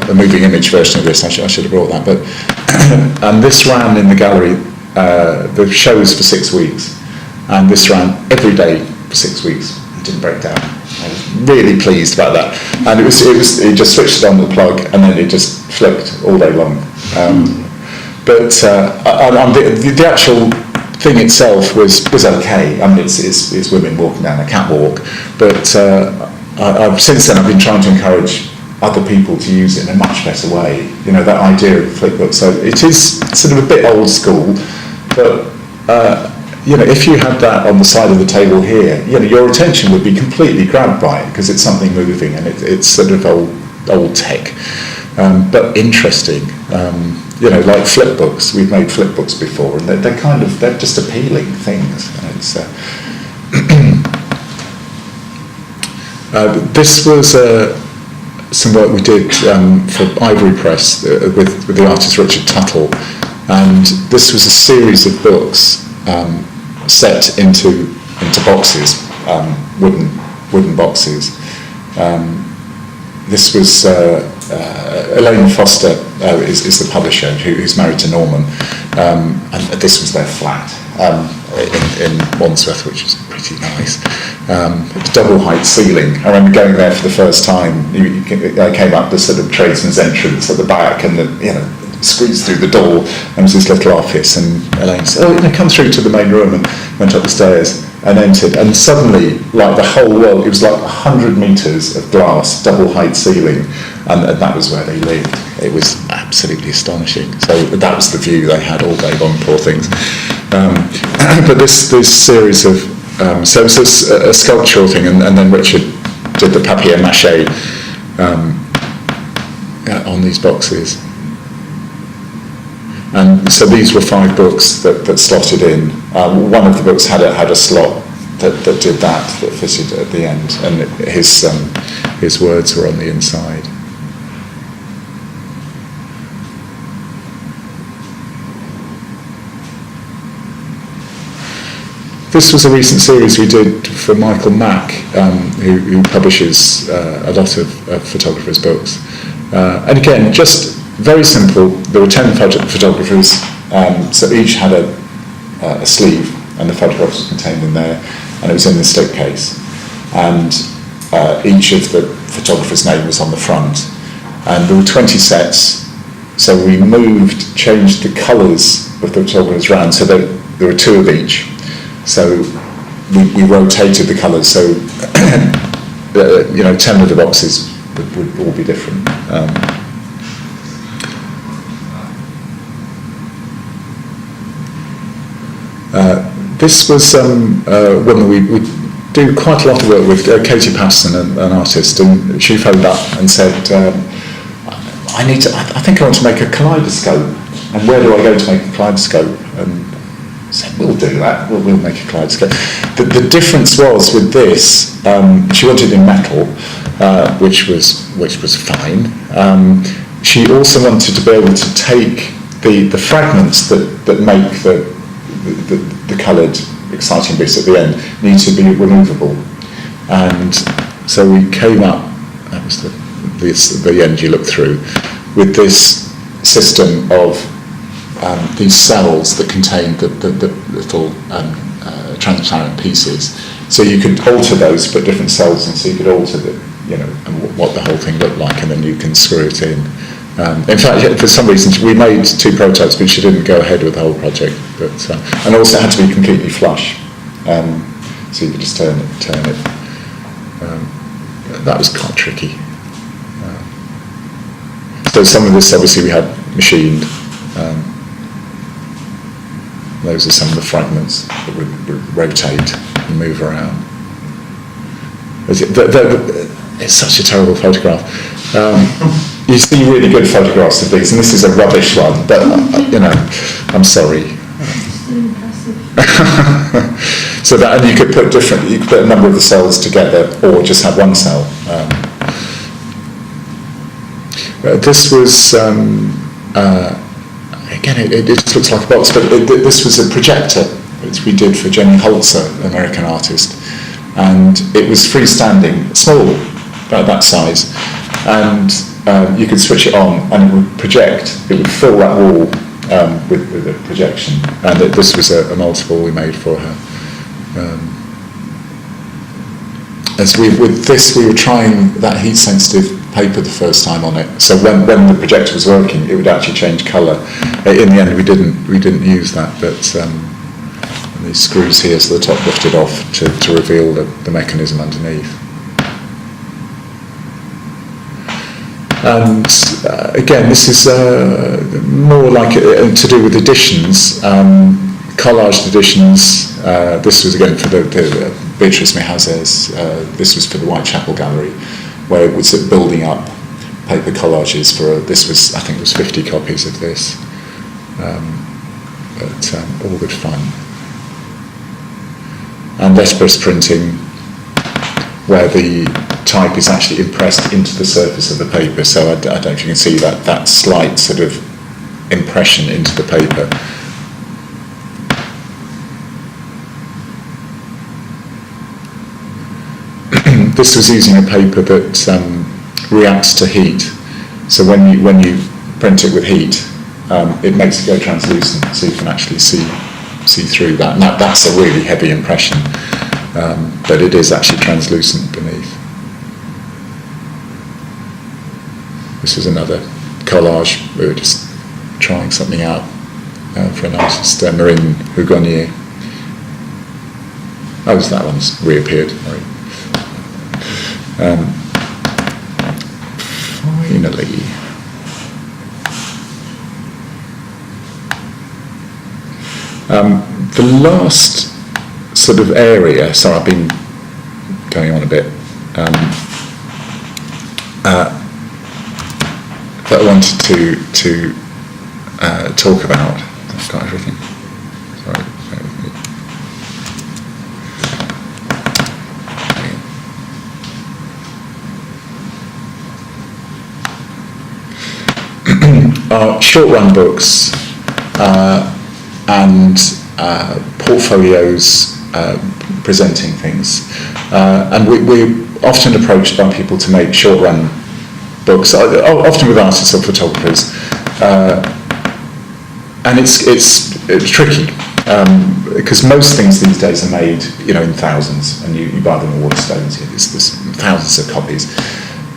a moving image version of this. I should have brought that. But and this ran in the gallery. The show was for 6 weeks, and this ran every day for 6 weeks. It didn't break down. I was really pleased about that. And it just switched on the plug, and then it just flipped all day long. But the actual thing itself was okay. I mean, it's women walking down a catwalk, but since then I've been trying to encourage other people to use it in a much better way. That idea of flipbook. So it is sort of a bit old school, but if you had that on the side of the table here, your attention would be completely grabbed by it because it's something moving and it's sort of old tech, but interesting. Like flip books. We've made flip books before, and they're just appealing things. It's, this was some work we did for Ivory Press with the artist Richard Tuttle, and this was a series of books set into boxes, wooden boxes. This was Elaine Foster is the publisher who's married to Norman, and this was their flat in Wandsworth, which is pretty nice. Double height ceiling. I remember going there for the first time. I came up the sort of tradesman's entrance at the back, and squeezed through the door, and there was this little office, and Elaine said, come through to the main room, and went up the stairs. and entered, and suddenly, like the whole world, it was like 100 metres of glass, double height ceiling, and that was where they lived. It was absolutely astonishing. So that was the view they had all day long, poor things. But this series of, so it was a sculptural thing, and then Richard did the papier-mâché on these boxes. And so these were 5 books that slotted in. One of the books had a slot that did that fitted at the end, and his words were on the inside. This was a recent series we did for Michael Mack, who publishes a lot of photographers' books. And again, just very simple. There were 10 photographers, so each had a sleeve, and the photographs were contained in there, and it was in the stick case. And each of the photographers' name was on the front. And there were 20 sets, so we changed the colours of the photographers around, so there were 2 of each. So we rotated the colours, so 10 of the boxes would all be different. This was one we do quite a lot of work with. Katie Patterson, an artist, and she phoned up and said, I think I want to make a kaleidoscope, and where do I go to make a kaleidoscope? And I said, we'll do that, we'll make a kaleidoscope. The difference was with this, she wanted in metal, which was fine. She also wanted to be able to take the fragments that make the coloured exciting bits at the end need to be removable, and so we came up, that was the end you look through, with this system of these cells that contained the little transparent pieces, so you could alter those, put different cells in, so you could alter what the whole thing looked like, and then you can screw it in. In fact, for some reason, we made 2 prototypes, but she didn't go ahead with the whole project. But and also it had to be completely flush, so you could just turn it. That was quite tricky. So some of this, obviously, we had machined. Those are some of the fragments that would rotate and move around. It's such a terrible photograph. You see really good photographs of these, and this is a rubbish one, but I'm sorry. Still impressive. So that, and you could put a number of the cells together, or just have one cell. This was again, it just looks like a box, but this was a projector which we did for Jenny Holzer, an American artist, and it was freestanding, small, about that size, and you could switch it on and it would project. It would fill that wall with a projection, and this was a multiple we made for her. With this, we were trying that heat-sensitive paper the first time on it. So when the projector was working, it would actually change colour. In the end, we didn't use that, but these screws here, so the top lifted off to reveal the mechanism underneath. And again, this is more like to do with editions, collaged editions. This was again for the Beatrice Mihazes. This was for the Whitechapel Gallery, where it was building up paper collages for. This was, I think, it was 50 copies of this, but all good fun. And letterpress printing, where the type is actually impressed into the surface of the paper, so I don't know if you can see that slight sort of impression into the paper. This was using a paper that reacts to heat, so when you print it with heat, it makes it go translucent, so you can actually see through that. And that's a really heavy impression, but it is actually translucent beneath. This is another collage. We were just trying something out for an artist, Marine Hugonnier. Oh, so that one's reappeared. Sorry. Finally, the last sort of area. Sorry, I've been going on a bit. That I wanted to talk about. I've got everything. Sorry, bear with me. Are short run books and portfolios presenting things, and we're often approached by people to make short run books, often with artists or photographers, and it's tricky because most things these days are made, in thousands, and you buy them at Waterstones. There's thousands of copies,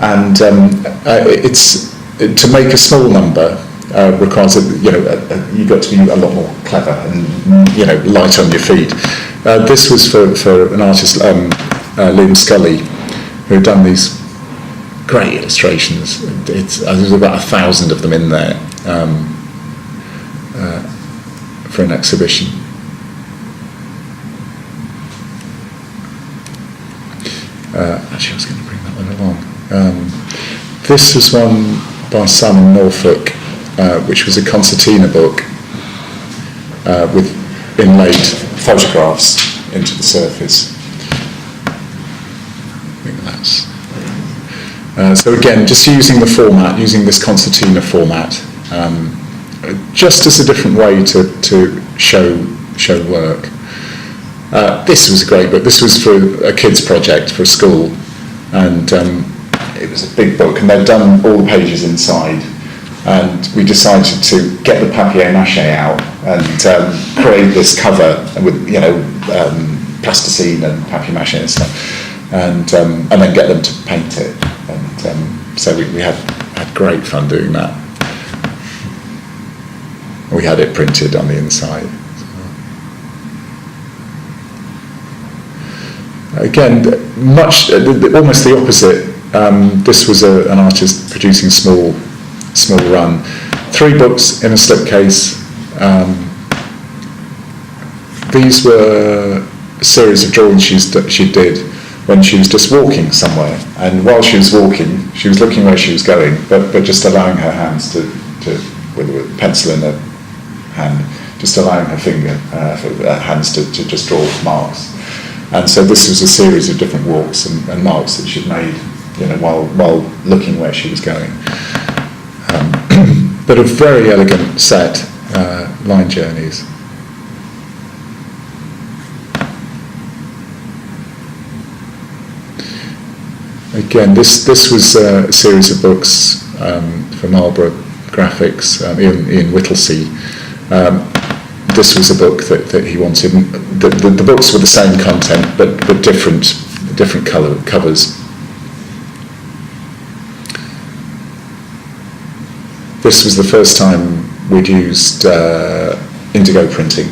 and it's to make a small number requires you've got to be a lot more clever and light on your feet. This was for an artist, Liam Scully, who had done these great illustrations. There's about 1,000 of them in there for an exhibition. Actually, I was going to bring that one along. This was one by Simon Norfolk, which was a concertina book with inlaid photographs into the surface. I think that's... so again, just using the format, using this concertina format, just as a different way to show work. This was a great book. This was for a kids' project for a school, and it was a big book, and they'd done all the pages inside, and we decided to get the papier-mâché out and create this cover with plasticine and papier-mâché and stuff, and then get them to paint it. And so we had great fun doing that. We had it printed on the inside. Again, almost the opposite. This was an artist producing small run. 3 books in a slipcase. These were a series of drawings she did when she was just walking somewhere, and while she was walking, she was looking where she was going, but just allowing her hands to with a pencil in her hand, just allowing her hands to just draw marks. And so this was a series of different walks and marks that she'd made, while looking where she was going. But a very elegant set, line journeys. Again, this was a series of books for Marlborough Graphics, Ian Whittlesey. This was a book that he wanted. The books were the same content, but different covers. This was the first time we'd used indigo printing,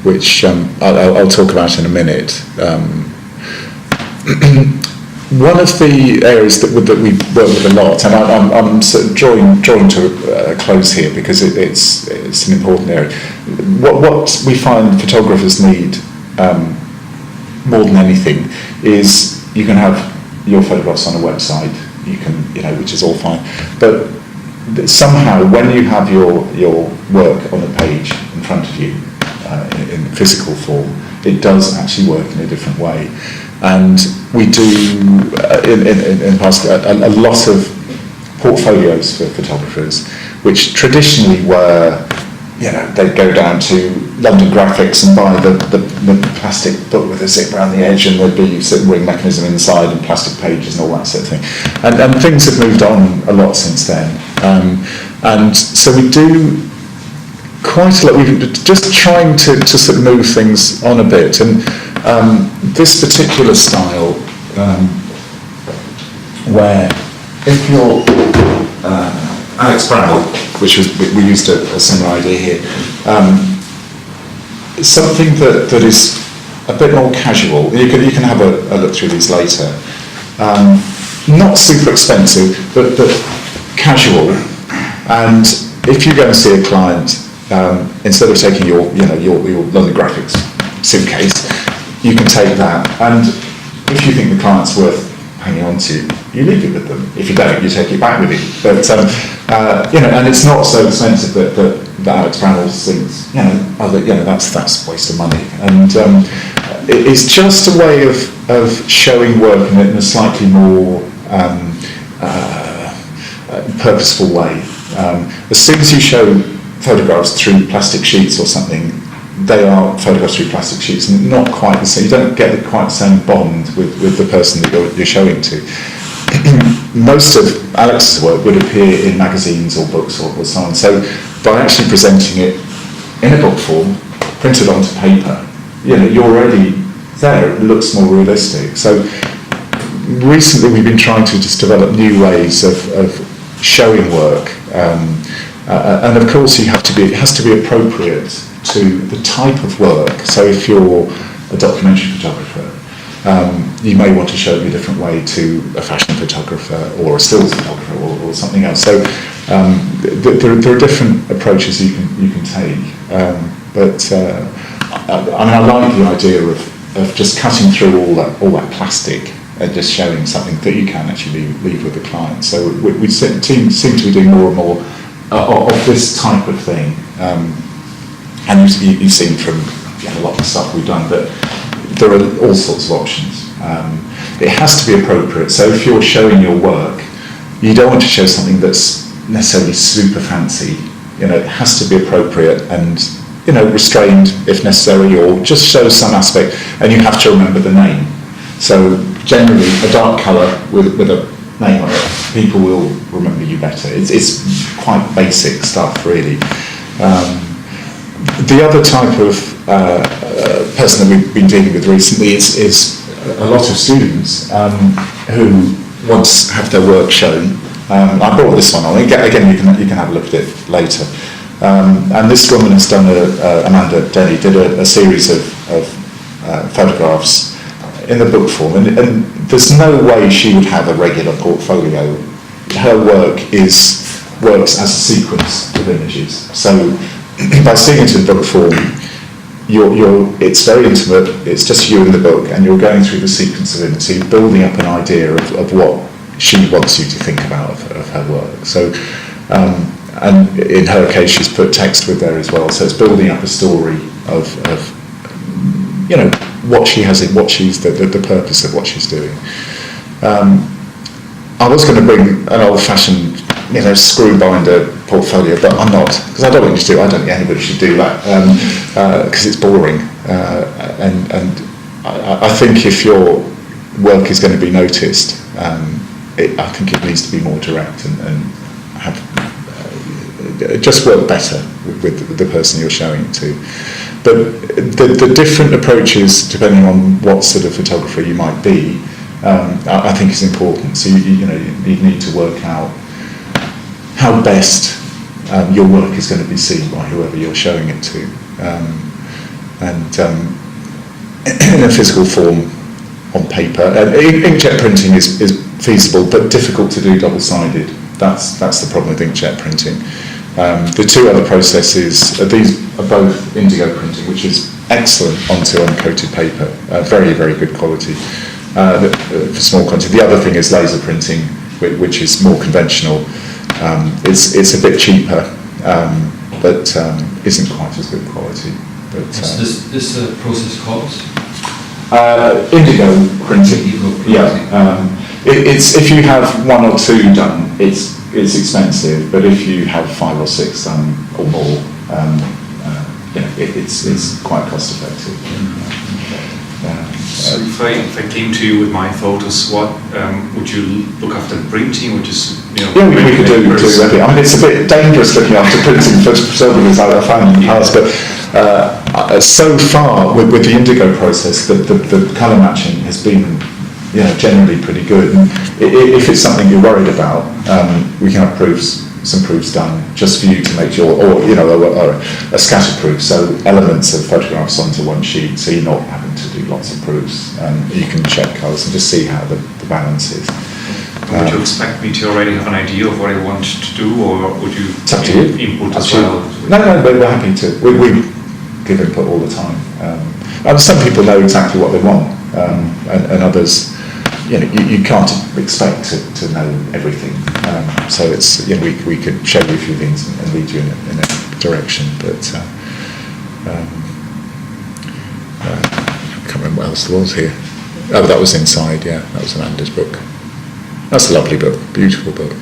which I'll talk about in a minute. One of the areas that we work with a lot, and I'm sort of drawing to a close here because it's an important area. What we find photographers need more than anything is you can have your photographs on a website, which is all fine, but somehow when you have your work on a page in front of you in physical form, it does actually work in a different way. And we do in the past a lot of portfolios for photographers, which traditionally were, they'd go down to London Graphics and buy the plastic book with a zip around the edge, and there'd be a ring mechanism inside and plastic pages and all that sort of thing. And things have moved on a lot since then. And so we do quite a lot. We're just trying to sort of move things on a bit. And this particular style, where if you're Alex Brown, which was, we used a similar idea here, something that is a bit more casual. You can have a look through these later. Not super expensive, but casual. And if you go and see a client, instead of taking your London Graphics suitcase, you can take that. And if you think the client's worth hanging on to, you leave it with them. If you don't, you take it back with you. But and it's not so expensive that Alex Brownell thinks, that's a waste of money. And it's just a way of showing work in a slightly more purposeful way. As soon as you show photographs through plastic sheets or something, they are photographs through plastic sheets, and not quite the same. You don't get quite the same bond with the person that you're showing to. Most of Alex's work would appear in magazines or books or so on. So by actually presenting it in a book form, printed onto paper, you're already there. It looks more realistic. So recently we've been trying to just develop new ways of showing work, and of course it has to be appropriate to the type of work. So if you're a documentary photographer, you may want to show it in a different way to a fashion photographer or a stills photographer or something else. So there are different approaches you can take. I like the idea of just cutting through all that plastic and just showing something that you can actually leave with the client. So we seem to be doing more and more of this type of thing. And you've seen from a lot of stuff we've done, but there are all sorts of options. It has to be appropriate. So if you're showing your work, you don't want to show something that's necessarily super fancy. It has to be appropriate and restrained if necessary, or just show some aspect. And you have to remember the name. So generally, a dark colour with a name on it, people will remember you better. It's quite basic stuff, really. The other type of person that we've been dealing with recently is a lot of students who want to have their work shown. I brought this one on. Again, you can have a look at it later. And this woman has done Amanda Denny did a series of photographs in the book form, and there's no way she would have a regular portfolio. Her work works as a sequence of images. So by seeing it in book form, it's very intimate. It's just you in the book, and you're going through the sequence of images, building up an idea of what she wants you to think about of her work. So, and in her case, she's put text with there as well. So it's building up a story of what she has in, what she's the purpose of what she's doing. I was going to bring an old-fashioned screw binder portfolio, but I'm not, because I don't want you to do it. I don't think anybody should do that, because it's boring. And I think if your work is going to be noticed, I think it needs to be more direct and have just work better with the person you're showing it to. But the different approaches, depending on what sort of photographer you might be, I think is important. So you need to work out how best your work is going to be seen by whoever you're showing it to, and in a physical form on paper. Inkjet printing is feasible, but difficult to do double-sided. That's the problem with inkjet printing. The two other processes, these are both indigo printing, which is excellent onto uncoated paper, very, very good quality for small quantity. The other thing is laser printing, which is more conventional. It's a bit cheaper, but isn't quite as good quality. But, what's this process called? Indigo printing. Yeah. It's if you have one or two done, it's expensive, but if you have 5 or 6 done or more, it's quite cost effective. So if I came to you with my photos, what would you look after the printing, or just Yeah, we could do everything. I mean, it's a bit dangerous looking after printing for photographers I found in the past, but so far with the indigo process, the colour matching has been generally pretty good. And if it's something you're worried about, we can have some proofs done just for you to make sure, or a scatter proof, so elements of photographs onto one sheet, so you're not having to do do lots of proofs, and you can check colours and just see how the balance is. Would you expect me to already have an idea of what I want to do, or would you It's up to you. input as Actually, well? No, but we're happy to. We give input all the time. And some people know exactly what they want, and others, you can't expect to know everything. So it's, we could show you a few things and lead you in a direction, but I can't remember what else there was here. Oh, that was inside, yeah, that was Amanda's book. That's a lovely book, beautiful book,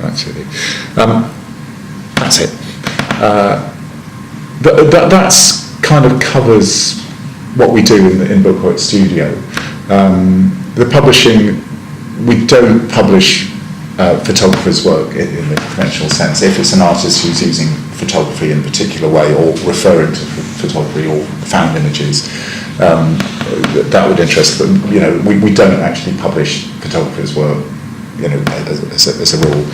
actually. That's it. That's kind of covers what we do in Bookwork Studio. The publishing, we don't publish photographers' work in the conventional sense. If it's an artist who's using photography in a particular way, or referring to photography or found images, that would interest them. We don't actually publish photographers' work, as a rule.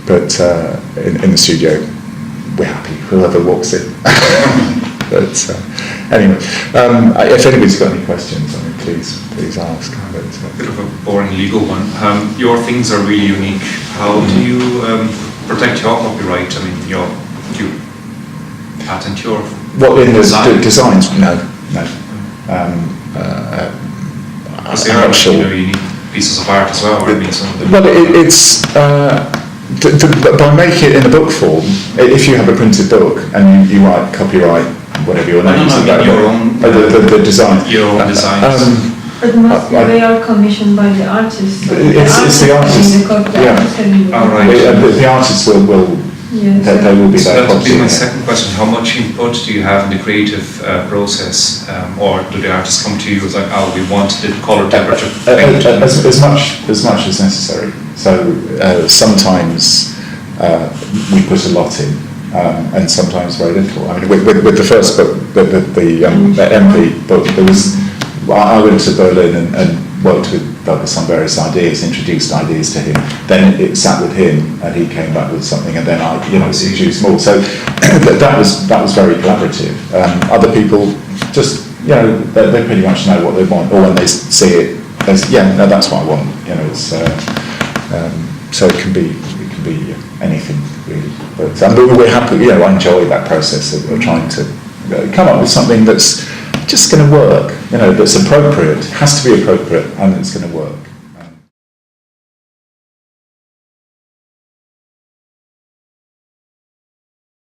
But in the studio, we're happy whoever walks in. But anyway, if anybody's got any questions, please ask. But, A bit of a boring legal one. Your things are really unique. How do you protect your copyright? I mean, do you patent your in the design? designs? No. Because they I'm are not sure. unique pieces of art as well. I mean, some of them. Well, it's by making it in a book form. If you have a printed book and you write copyright, whatever your name is, your own the design. Your own designs. But mostly they are commissioned by the artist. So It's the artist. All right. The artists will they will be So there. that would be my properly. second question. How much input do you have in the creative process, or do the artists come to you as like, we want the colour temperature? As much as necessary. So sometimes we put a lot in, and sometimes very little. I mean, with the first book, the MP book, I went to Berlin and worked with Douglas on various ideas, introduced ideas to him. Then it sat with him, and he came back with something, and then I introduced more. So that was very collaborative. Other people just, they pretty much know what they want, or when they see it, they say, that's what I want. It's so it can be anything really. But we're happy. I enjoy that process of trying to come up with something that's just going to work, that's appropriate, has to be appropriate, and it's going to work.